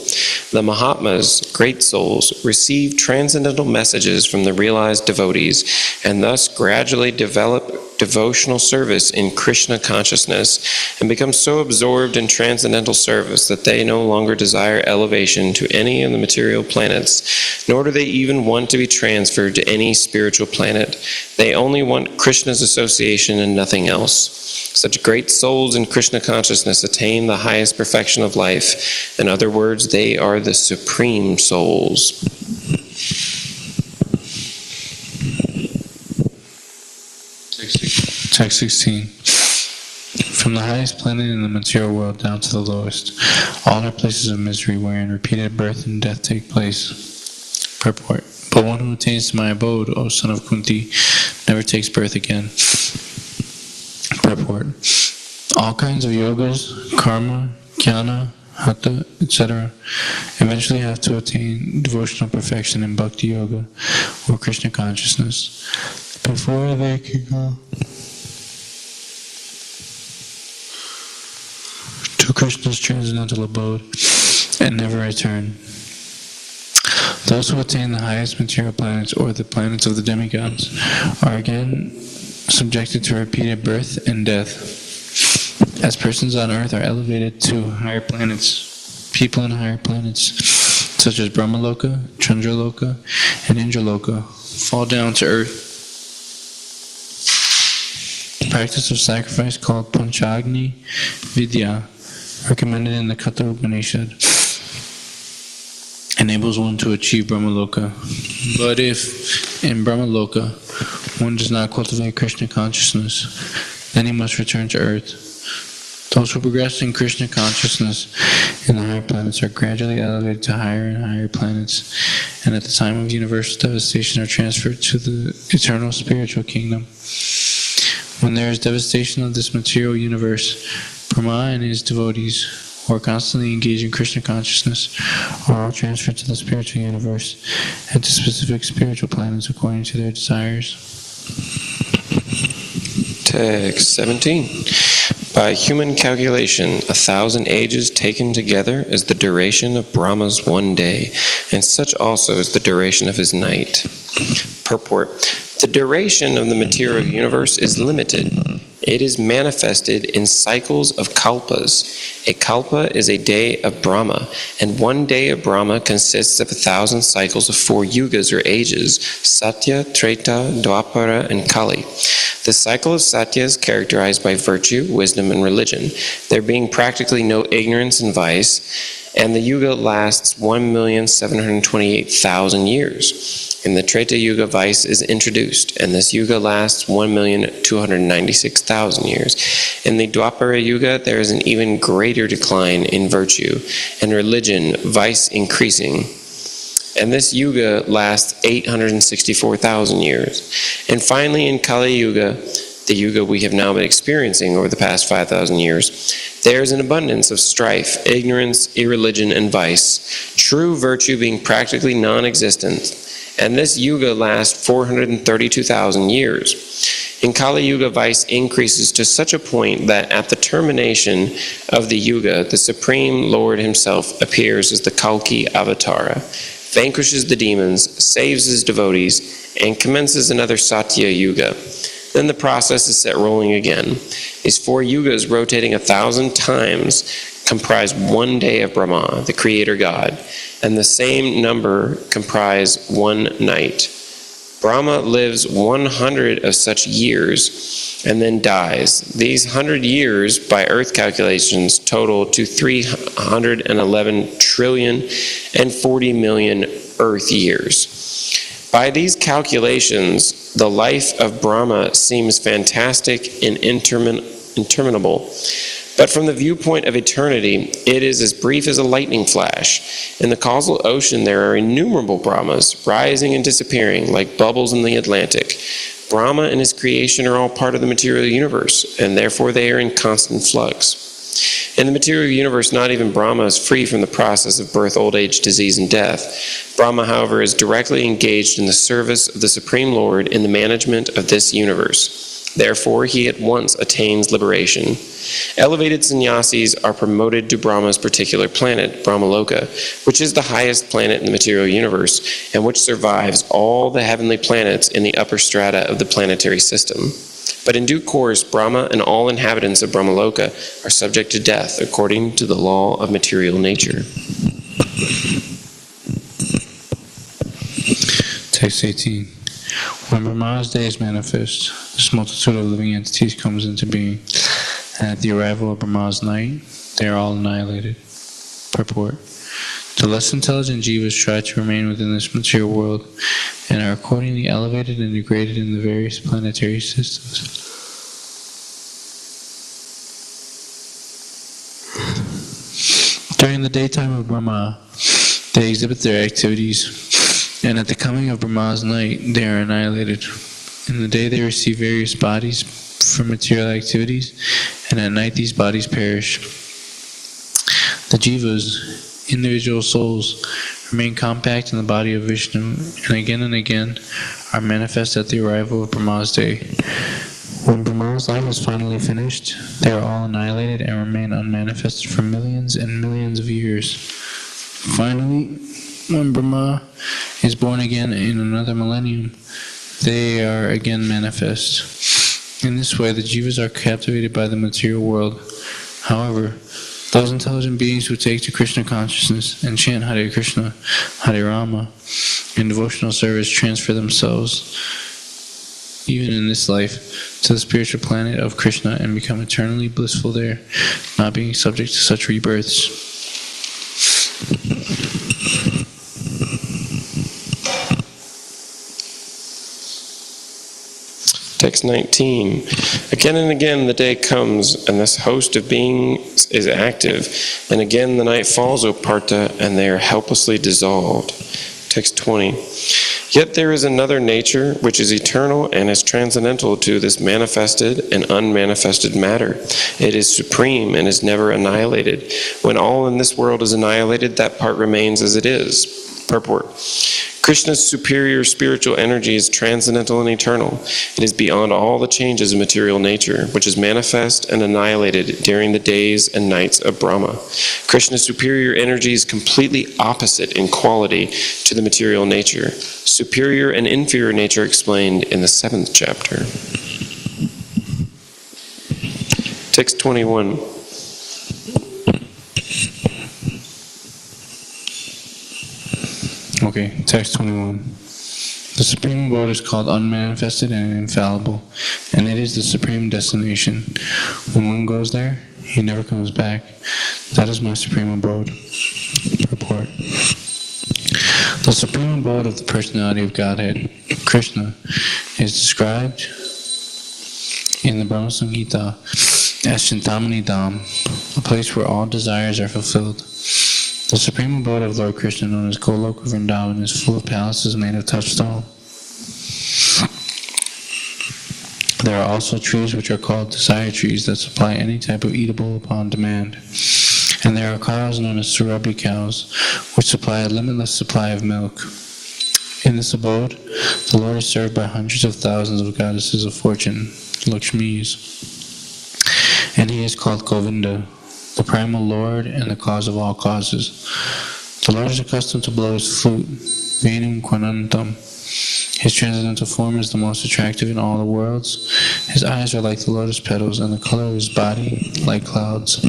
The Mahatmas, great souls, receive transcendental messages from the realized devotees, and thus gradually develop devotional service in Krishna consciousness and become so absorbed in transcendental service that they no longer desire elevation to any of the material planets, nor do they even want to be transferred to any spiritual planet. They only want Krishna's association and nothing else. Such great souls in Krishna consciousness attain the highest perfection of life. In other words, they are the supreme souls. Text 16. From the highest planet in the material world down to the lowest, all are places of misery wherein repeated birth and death take place. Purport. But one who attains to my abode, O son of Kunti, never takes birth again. Purport. All kinds of yogas, karma, jnana, hatha, etc. eventually have to attain devotional perfection in bhakti yoga or Krishna consciousness before they can go to to Krishna's transcendental abode and never return. Those who attain the highest material planets, or the planets of the demigods, are again subjected to repeated birth and death. As persons on earth are elevated to higher planets, people in higher planets, such as Brahmaloka, Chandraloka, and Indraloka, fall down to earth. The practice of sacrifice, called Panchagni Vidya, recommended in the Katha Upanishad, enables one to achieve Brahmaloka. But if in Brahmaloka one does not cultivate Krishna consciousness, then he must return to earth. Those who progress in Krishna consciousness in the higher planets are gradually elevated to higher and higher planets, and at the time of universal devastation are transferred to the eternal spiritual kingdom. When there is devastation of this material universe, Brahma and his devotees, who are constantly engaged in Krishna consciousness, are all transferred to the spiritual universe and to specific spiritual planets according to their desires. Text 17. By human calculation, 1,000 ages taken together is the duration of Brahma's one day, and such also is the duration of his night. Purport. The duration of the material universe is limited. It is manifested in cycles of kalpas. A kalpa is a day of Brahma, and one day of Brahma consists of 1,000 cycles of 4 yugas or ages: Satya, Treta, Dwapara, and Kali. The cycle of Satya is characterized by virtue, wisdom, and religion, there being practically no ignorance and vice, and the yuga lasts 1,728,000 years. In the Treta Yuga, vice is introduced, and this yuga lasts 1,296,000 years. In the Dwapara Yuga, there is an even greater decline in virtue and religion, vice increasing, and this yuga lasts 864,000 years. And finally, in Kali Yuga, the yuga we have now been experiencing over the past 5,000 years, there is an abundance of strife, ignorance, irreligion, and vice, true virtue being practically non-existent, and this yuga lasts 432,000 years. In Kali Yuga, vice increases to such a point that at the termination of the yuga, the Supreme Lord himself appears as the Kalki Avatara, vanquishes the demons, saves his devotees, and commences another Satya Yuga. Then the process is set rolling again. These 4 yugas, rotating 1,000 times, comprise one day of Brahma, the creator God, and the same number comprise one night. Brahma lives 100 of such years and then dies. These 100 years, by earth calculations, total to 311 trillion and 40 million earth years. By these calculations, the life of Brahma seems fantastic and interminable. But from the viewpoint of eternity, it is as brief as a lightning flash. In the causal ocean, there are innumerable Brahmas, rising and disappearing like bubbles in the Atlantic. Brahma and his creation are all part of the material universe, and therefore they are in constant flux. In the material universe, not even Brahma is free from the process of birth, old age, disease, and death. Brahma, however, is directly engaged in the service of the Supreme Lord in the management of this universe. Therefore, he at once attains liberation. Elevated sannyasis are promoted to Brahma's particular planet, Brahmaloka, which is the highest planet in the material universe, and which survives all the heavenly planets in the upper strata of the planetary system. But in due course, Brahma and all inhabitants of Brahmaloka are subject to death according to the law of material nature. Text 18. When Brahma's day is manifest, this multitude of living entities comes into being, and at the arrival of Brahma's night, they are all annihilated. Purport. The less intelligent jivas try to remain within this material world, and are accordingly elevated and degraded in the various planetary systems. During the daytime of Brahma, they exhibit their activities, and at the coming of Brahma's night, they are annihilated. In the day they receive various bodies for material activities, and at night these bodies perish. The jivas, individual souls, remain compact in the body of Vishnu, and again are manifest at the arrival of Brahma's day. When Brahma's life is finally finished, they are all annihilated and remain unmanifested for millions and millions of years. Finally, when Brahma is born again in another millennium, they are again manifest. In this way, the jivas are captivated by the material world. However, those intelligent beings who take to Krishna consciousness and chant Hare Krishna, Hare Rama in devotional service transfer themselves, even in this life, to the spiritual planet of Krishna and become eternally blissful there, not being subject to such rebirths. Text 19. Again and again the day comes, and this host of beings is active, and again the night falls, O Partha, and they are helplessly dissolved. Text 20. Yet there is another nature which is eternal and is transcendental to this manifested and unmanifested matter. It is supreme and is never annihilated. When all in this world is annihilated, that part remains as it is. Purport. Krishna's superior spiritual energy is transcendental and eternal. It is beyond all the changes of material nature, which is manifest and annihilated during the days and nights of Brahma. Krishna's superior energy is completely opposite in quality to the material nature. Superior and inferior nature explained in the 7th chapter. Text 21. Okay, text 21. The supreme abode is called unmanifested and infallible, and it is the supreme destination. When one goes there, he never comes back. That is my supreme abode. Report. The supreme abode of the personality of Godhead, Krishna, is described in the Brahma Samhita as Chintamani Dham, a place where all desires are fulfilled. The supreme abode of Lord Krishna, known as Goloka Vrindavan, is full of palaces made of touchstone. There are also trees which are called desire trees that supply any type of eatable upon demand. And there are cows known as Surabhi cows, which supply a limitless supply of milk. In this abode, the Lord is served by hundreds of thousands of goddesses of fortune, Lakshmis, and he is called Govinda, the primal Lord and the cause of all causes. The Lord is accustomed to blow his flute, Venum Kwanantam. His transcendental form is the most attractive in all the worlds. His eyes are like the lotus petals, and the color of his body like clouds.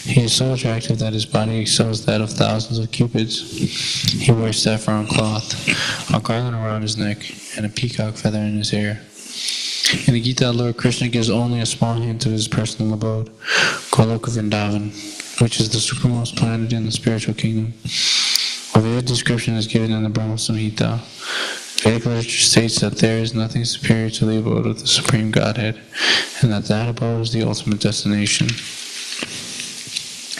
He is so attractive that his body excels that of thousands of cupids. He wears saffron cloth, a garland around his neck, and a peacock feather in his hair. In the Gita, Lord Krishna gives only a small hint of his personal abode, Goloka Vrindavan, which is the supermost planet in the spiritual kingdom. A vivid description is given in the Brahma Samhita. Vedic literature states that there is nothing superior to the abode of the Supreme Godhead, and that abode is the ultimate destination.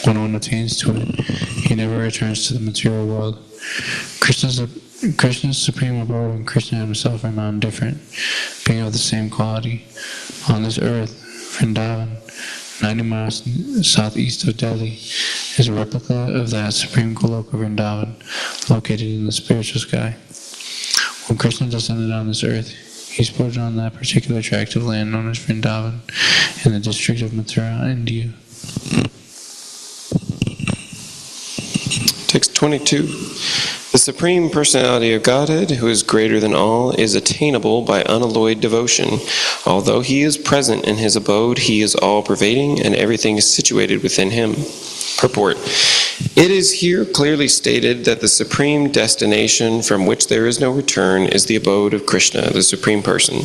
When one attains to it, he never returns to the material world. Krishna's supreme abode and Krishna himself are non-different, being of the same quality. On this earth, Vrindavan, 90 miles southeast of Delhi, is a replica of that supreme Goloka Vrindavan, located in the spiritual sky. When Krishna descended on this earth, he sported on that particular tract of land known as Vrindavan, in the district of Mathura, India. Text 22. The Supreme Personality of Godhead, who is greater than all, is attainable by unalloyed devotion. Although he is present in his abode, he is all-pervading, and everything is situated within him. Purport. It is here clearly stated that the supreme destination from which there is no return is the abode of Krishna, the Supreme Person.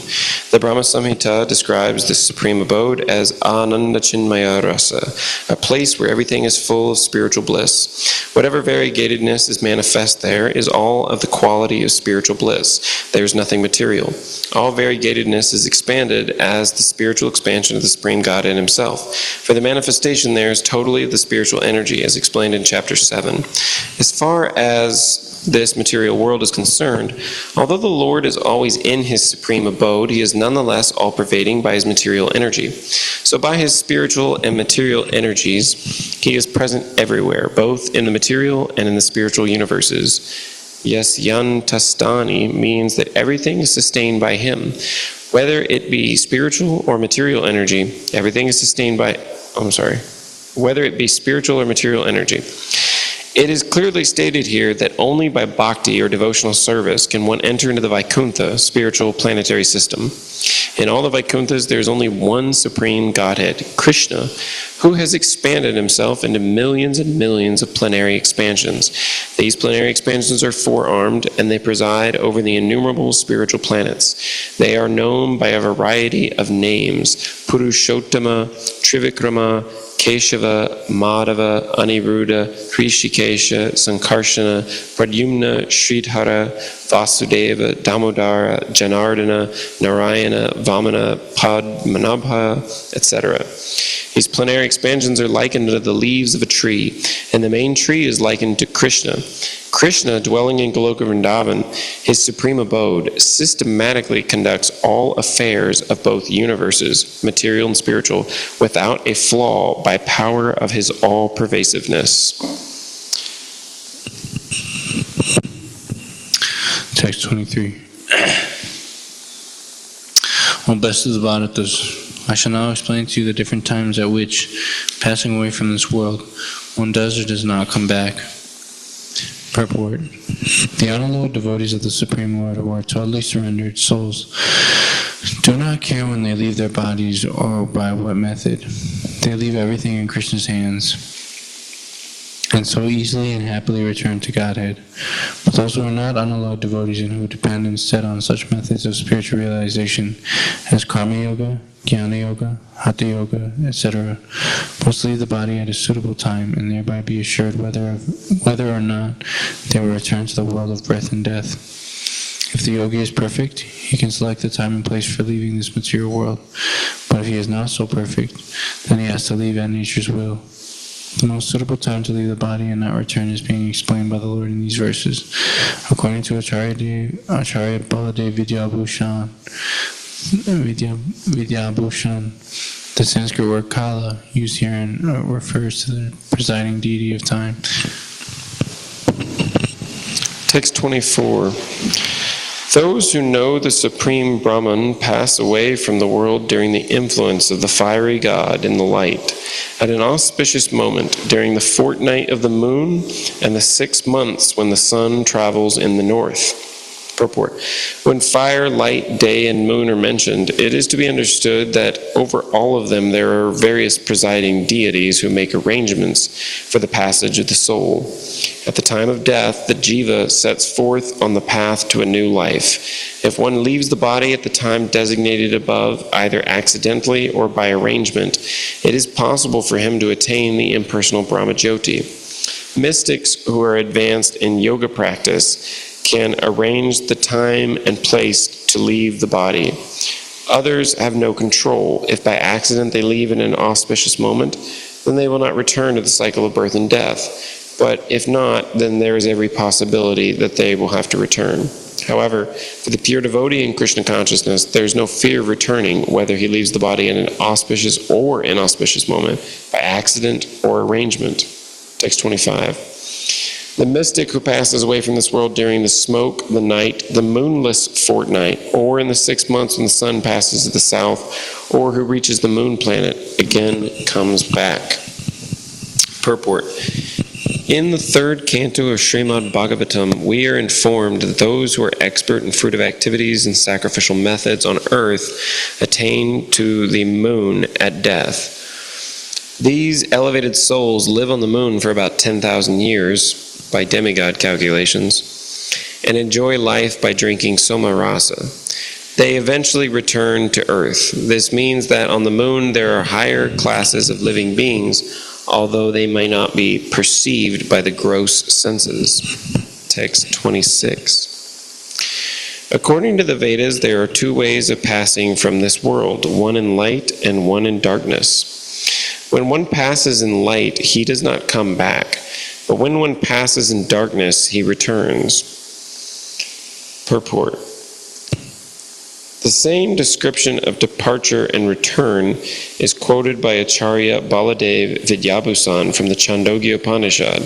The Brahma Samhita describes this supreme abode as Ananda Chinmaya Rasa, a place where everything is full of spiritual bliss. Whatever variegatedness is manifest there is all of the quality of spiritual bliss. There is nothing material. All variegatedness is expanded as the spiritual expansion of the Supreme Godhead himself. For the manifestation there is totally of the spiritual energy, as explained in chapter 7. As far as this material world is concerned, although the Lord is always in his supreme abode, he is nonetheless all-pervading by his material energy. So by his spiritual and material energies, he is present everywhere, both in the material and in the spiritual universes. Yes, Yantastani means that everything is sustained by him. Whether it be spiritual or material energy, everything is sustained by, whether it be spiritual or material energy. It is clearly stated here that only by bhakti or devotional service can one enter into the Vaikuntha, spiritual planetary system. In all the Vaikunthas, there is only one supreme Godhead, Krishna, who has expanded himself into millions and millions of plenary expansions. These plenary expansions are four-armed, and they preside over the innumerable spiritual planets. They are known by a variety of names: Purushottama, Trivikrama, Keshava, Madhava, Aniruddha, Hrishikesha, Sankarsana, Pradyumna, Sridhara, Vasudeva, Damodara, Janardana, Narayana, Vamana, Padmanabha, etc. These plenary expansions are likened to the leaves of a tree, and the main tree is likened to Krishna. Krishna, dwelling in Goloka Vrindavan, his supreme abode, systematically conducts all affairs of both universes, material and spiritual, without a flaw by power of his all-pervasiveness. Text 23. O best of the Bharatas, I shall now explain to you the different times at which, passing away from this world, one does or does not come back. Purport. The unalloyed devotees of the Supreme Lord, who are totally surrendered souls, do not care when they leave their bodies or by what method. They leave everything in Krishna's hands, and so easily and happily return to Godhead. But those who are not unalloyed devotees and who depend instead on such methods of spiritual realization as Karma Yoga, Jnana Yoga, Hatha Yoga, etc., must leave the body at a suitable time and thereby be assured whether or not they will return to the world of birth and death. If the yogi is perfect, he can select the time and place for leaving this material world. But if he is not so perfect, then he has to leave at nature's will. The most suitable time to leave the body and not return is being explained by the Lord in these verses. According to Acharya Baladev Vidyabhushan, the Sanskrit word Kala, used herein, refers to the presiding deity of time. Text 24. Those who know the Supreme Brahman pass away from the world during the influence of the fiery god in the light, at an auspicious moment during the fortnight of the moon and the 6 months when the sun travels in the north. Purport. When fire, light, day, and moon are mentioned, it is to be understood that over all of them there are various presiding deities who make arrangements for the passage of the soul. At the time of death, the jiva sets forth on the path to a new life. If one leaves the body at the time designated above, either accidentally or by arrangement, it is possible for him to attain the impersonal Brahmajyoti. Mystics who are advanced in yoga practice can arrange the time and place to leave the body. Others have no control. If by accident they leave in an auspicious moment, then they will not return to the cycle of birth and death. But if not, then there is every possibility that they will have to return. However, for the pure devotee in Krishna consciousness, there is no fear of returning, whether he leaves the body in an auspicious or inauspicious moment, by accident or arrangement. Text 25. The mystic who passes away from this world during the smoke, the night, the moonless fortnight, or in the 6 months when the sun passes to the south, or who reaches the moon planet, again comes back. Purport. In the third canto of Srimad Bhagavatam, we are informed that those who are expert in fruitive activities and sacrificial methods on earth attain to the moon at death. These elevated souls live on the moon for about 10,000 years, by demigod calculations, and enjoy life by drinking soma rasa. They eventually return to earth. This means that on the moon there are higher classes of living beings, although they may not be perceived by the gross senses. Text 26. According to the Vedas, there are 2 ways of passing from this world, one in light and one in darkness. When one passes in light, he does not come back. But when one passes in darkness, he returns. Purport. The same description of departure and return is quoted by Acharya Baladev Vidyabhusan from the Chandogya Upanishad.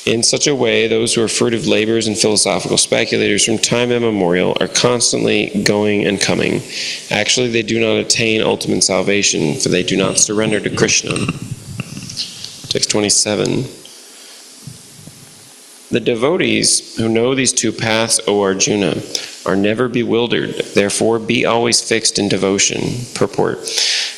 In such a way, those who are furtive laborers and philosophical speculators from time immemorial are constantly going and coming. Actually, they do not attain ultimate salvation, for they do not surrender to Krishna. Text 27. The devotees who know these two paths, O Arjuna, are never bewildered. Therefore, be always fixed in devotion. Purport.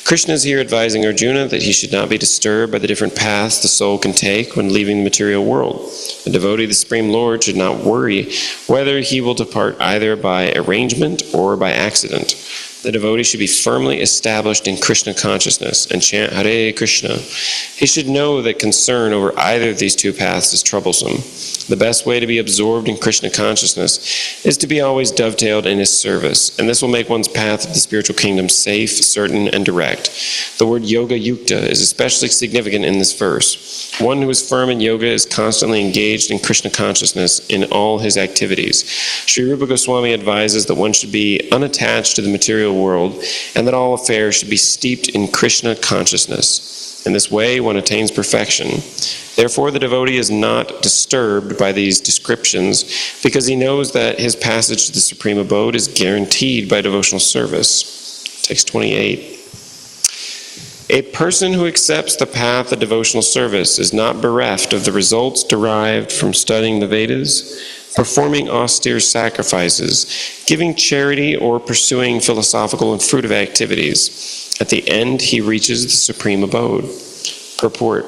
Krishna is here advising Arjuna that he should not be disturbed by the different paths the soul can take when leaving the material world. A devotee of the Supreme Lord should not worry whether he will depart either by arrangement or by accident. The devotee should be firmly established in Krishna consciousness and chant Hare Krishna. He should know that concern over either of these two paths is troublesome. The best way to be absorbed in Krishna consciousness is to be always dovetailed in his service, and this will make one's path of the spiritual kingdom safe, certain, and direct. The word yoga yukta is especially significant in this verse. One who is firm in yoga is constantly engaged in Krishna consciousness in all his activities. Sri Rupa Goswami advises that one should be unattached to the material world and that all affairs should be steeped in Krishna consciousness. In this way, one attains perfection. Therefore, the devotee is not disturbed by these descriptions because he knows that his passage to the supreme abode is guaranteed by devotional service. Text 28. A person who accepts the path of devotional service is not bereft of the results derived from studying the Vedas, performing austere sacrifices, giving charity, or pursuing philosophical and fruitive activities. At the end, he reaches the supreme abode. Purport.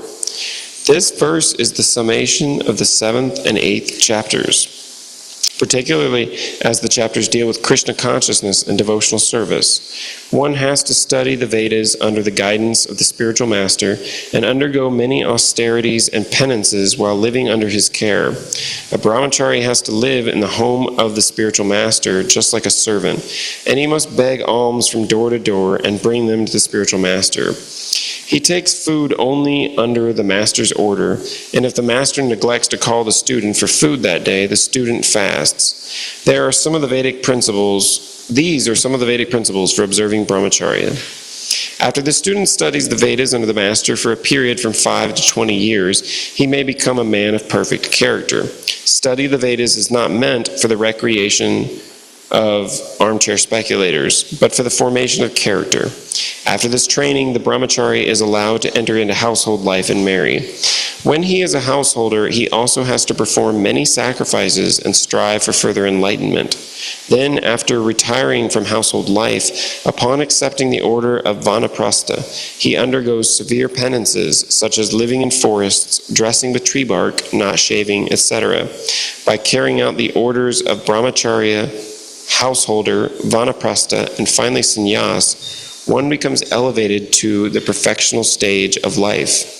This verse is the summation of the 7th and 8th chapters, particularly as the chapters deal with Krishna consciousness and devotional service. One has to study the Vedas under the guidance of the spiritual master and undergo many austerities and penances while living under his care. A brahmachari has to live in the home of the spiritual master just like a servant, and he must beg alms from door to door and bring them to the spiritual master. He takes food only under the master's order, and if the master neglects to call the student for food that day, the student fasts. These are some of the Vedic principles for observing brahmacharya. After the student studies the Vedas under the master for a period from 5 to 20 years, he may become a man of perfect character. Study of the Vedas is not meant for the recreation of armchair speculators, but for the formation of character. After this training, the brahmachari is allowed to enter into household life and marry. When he is a householder, he also has to perform many sacrifices and strive for further enlightenment. Then, after retiring from household life, upon accepting the order of vanaprastha, he undergoes severe penances, such as living in forests, dressing with tree bark, not shaving, etc. By carrying out the orders of brahmacharya, householder, vanaprastha, and finally sannyas, one becomes elevated to the perfectional stage of life.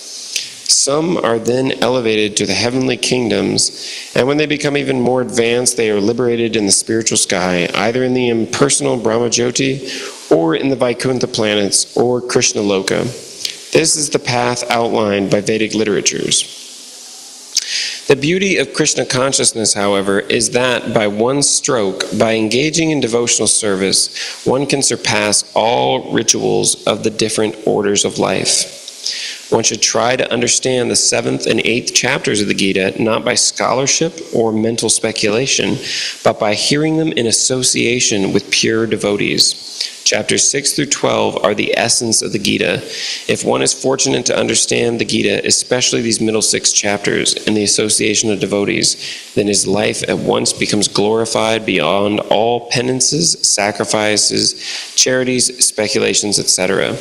Some are then elevated to the heavenly kingdoms, and when they become even more advanced, they are liberated in the spiritual sky, either in the impersonal Brahmajyoti, or in the Vaikuntha planets, or Krishna Loka. This is the path outlined by Vedic literatures. The beauty of Krishna consciousness, however, is that by one stroke, by engaging in devotional service, one can surpass all rituals of the different orders of life. One should try to understand the 7th and 8th chapters of the Gita not by scholarship or mental speculation, but by hearing them in association with pure devotees. Chapters 6 through 12 are the essence of the Gita. If one is fortunate to understand the Gita, especially these middle 6 chapters and the association of devotees, then his life at once becomes glorified beyond all penances, sacrifices, charities, speculations, etc.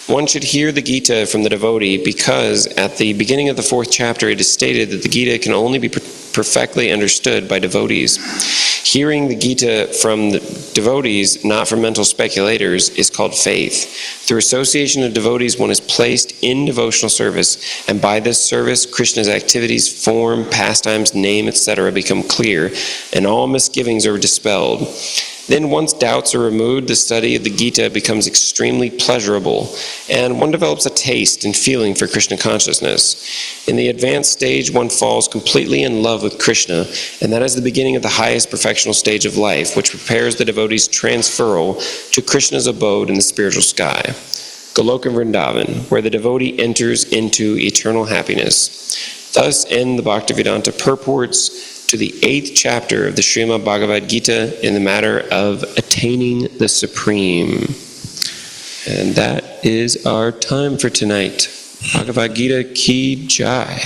One should hear the Gita from the devotee because at the beginning of the 4th chapter it is stated that the Gita can only be perfectly understood by devotees. Hearing the Gita from the devotees, not from mental speculators, is called faith. Through association of devotees, one is placed in devotional service, and by this service, Krishna's activities, form, pastimes, name, etc. become clear, and all misgivings are dispelled. Then once doubts are removed, the study of the Gita becomes extremely pleasurable, and one develops a taste and feeling for Krishna consciousness. In the advanced stage, one falls completely in love with Krishna, and that is the beginning of the highest perfectional stage of life, which prepares the devotee's transferal to Krishna's abode in the spiritual sky, Goloka Vrindavan, where the devotee enters into eternal happiness. Thus end the Bhaktivedanta purports to the 8th chapter of the Srimad Bhagavad Gita in the matter of attaining the Supreme. And that is our time for tonight. Bhagavad Gita Ki Jai.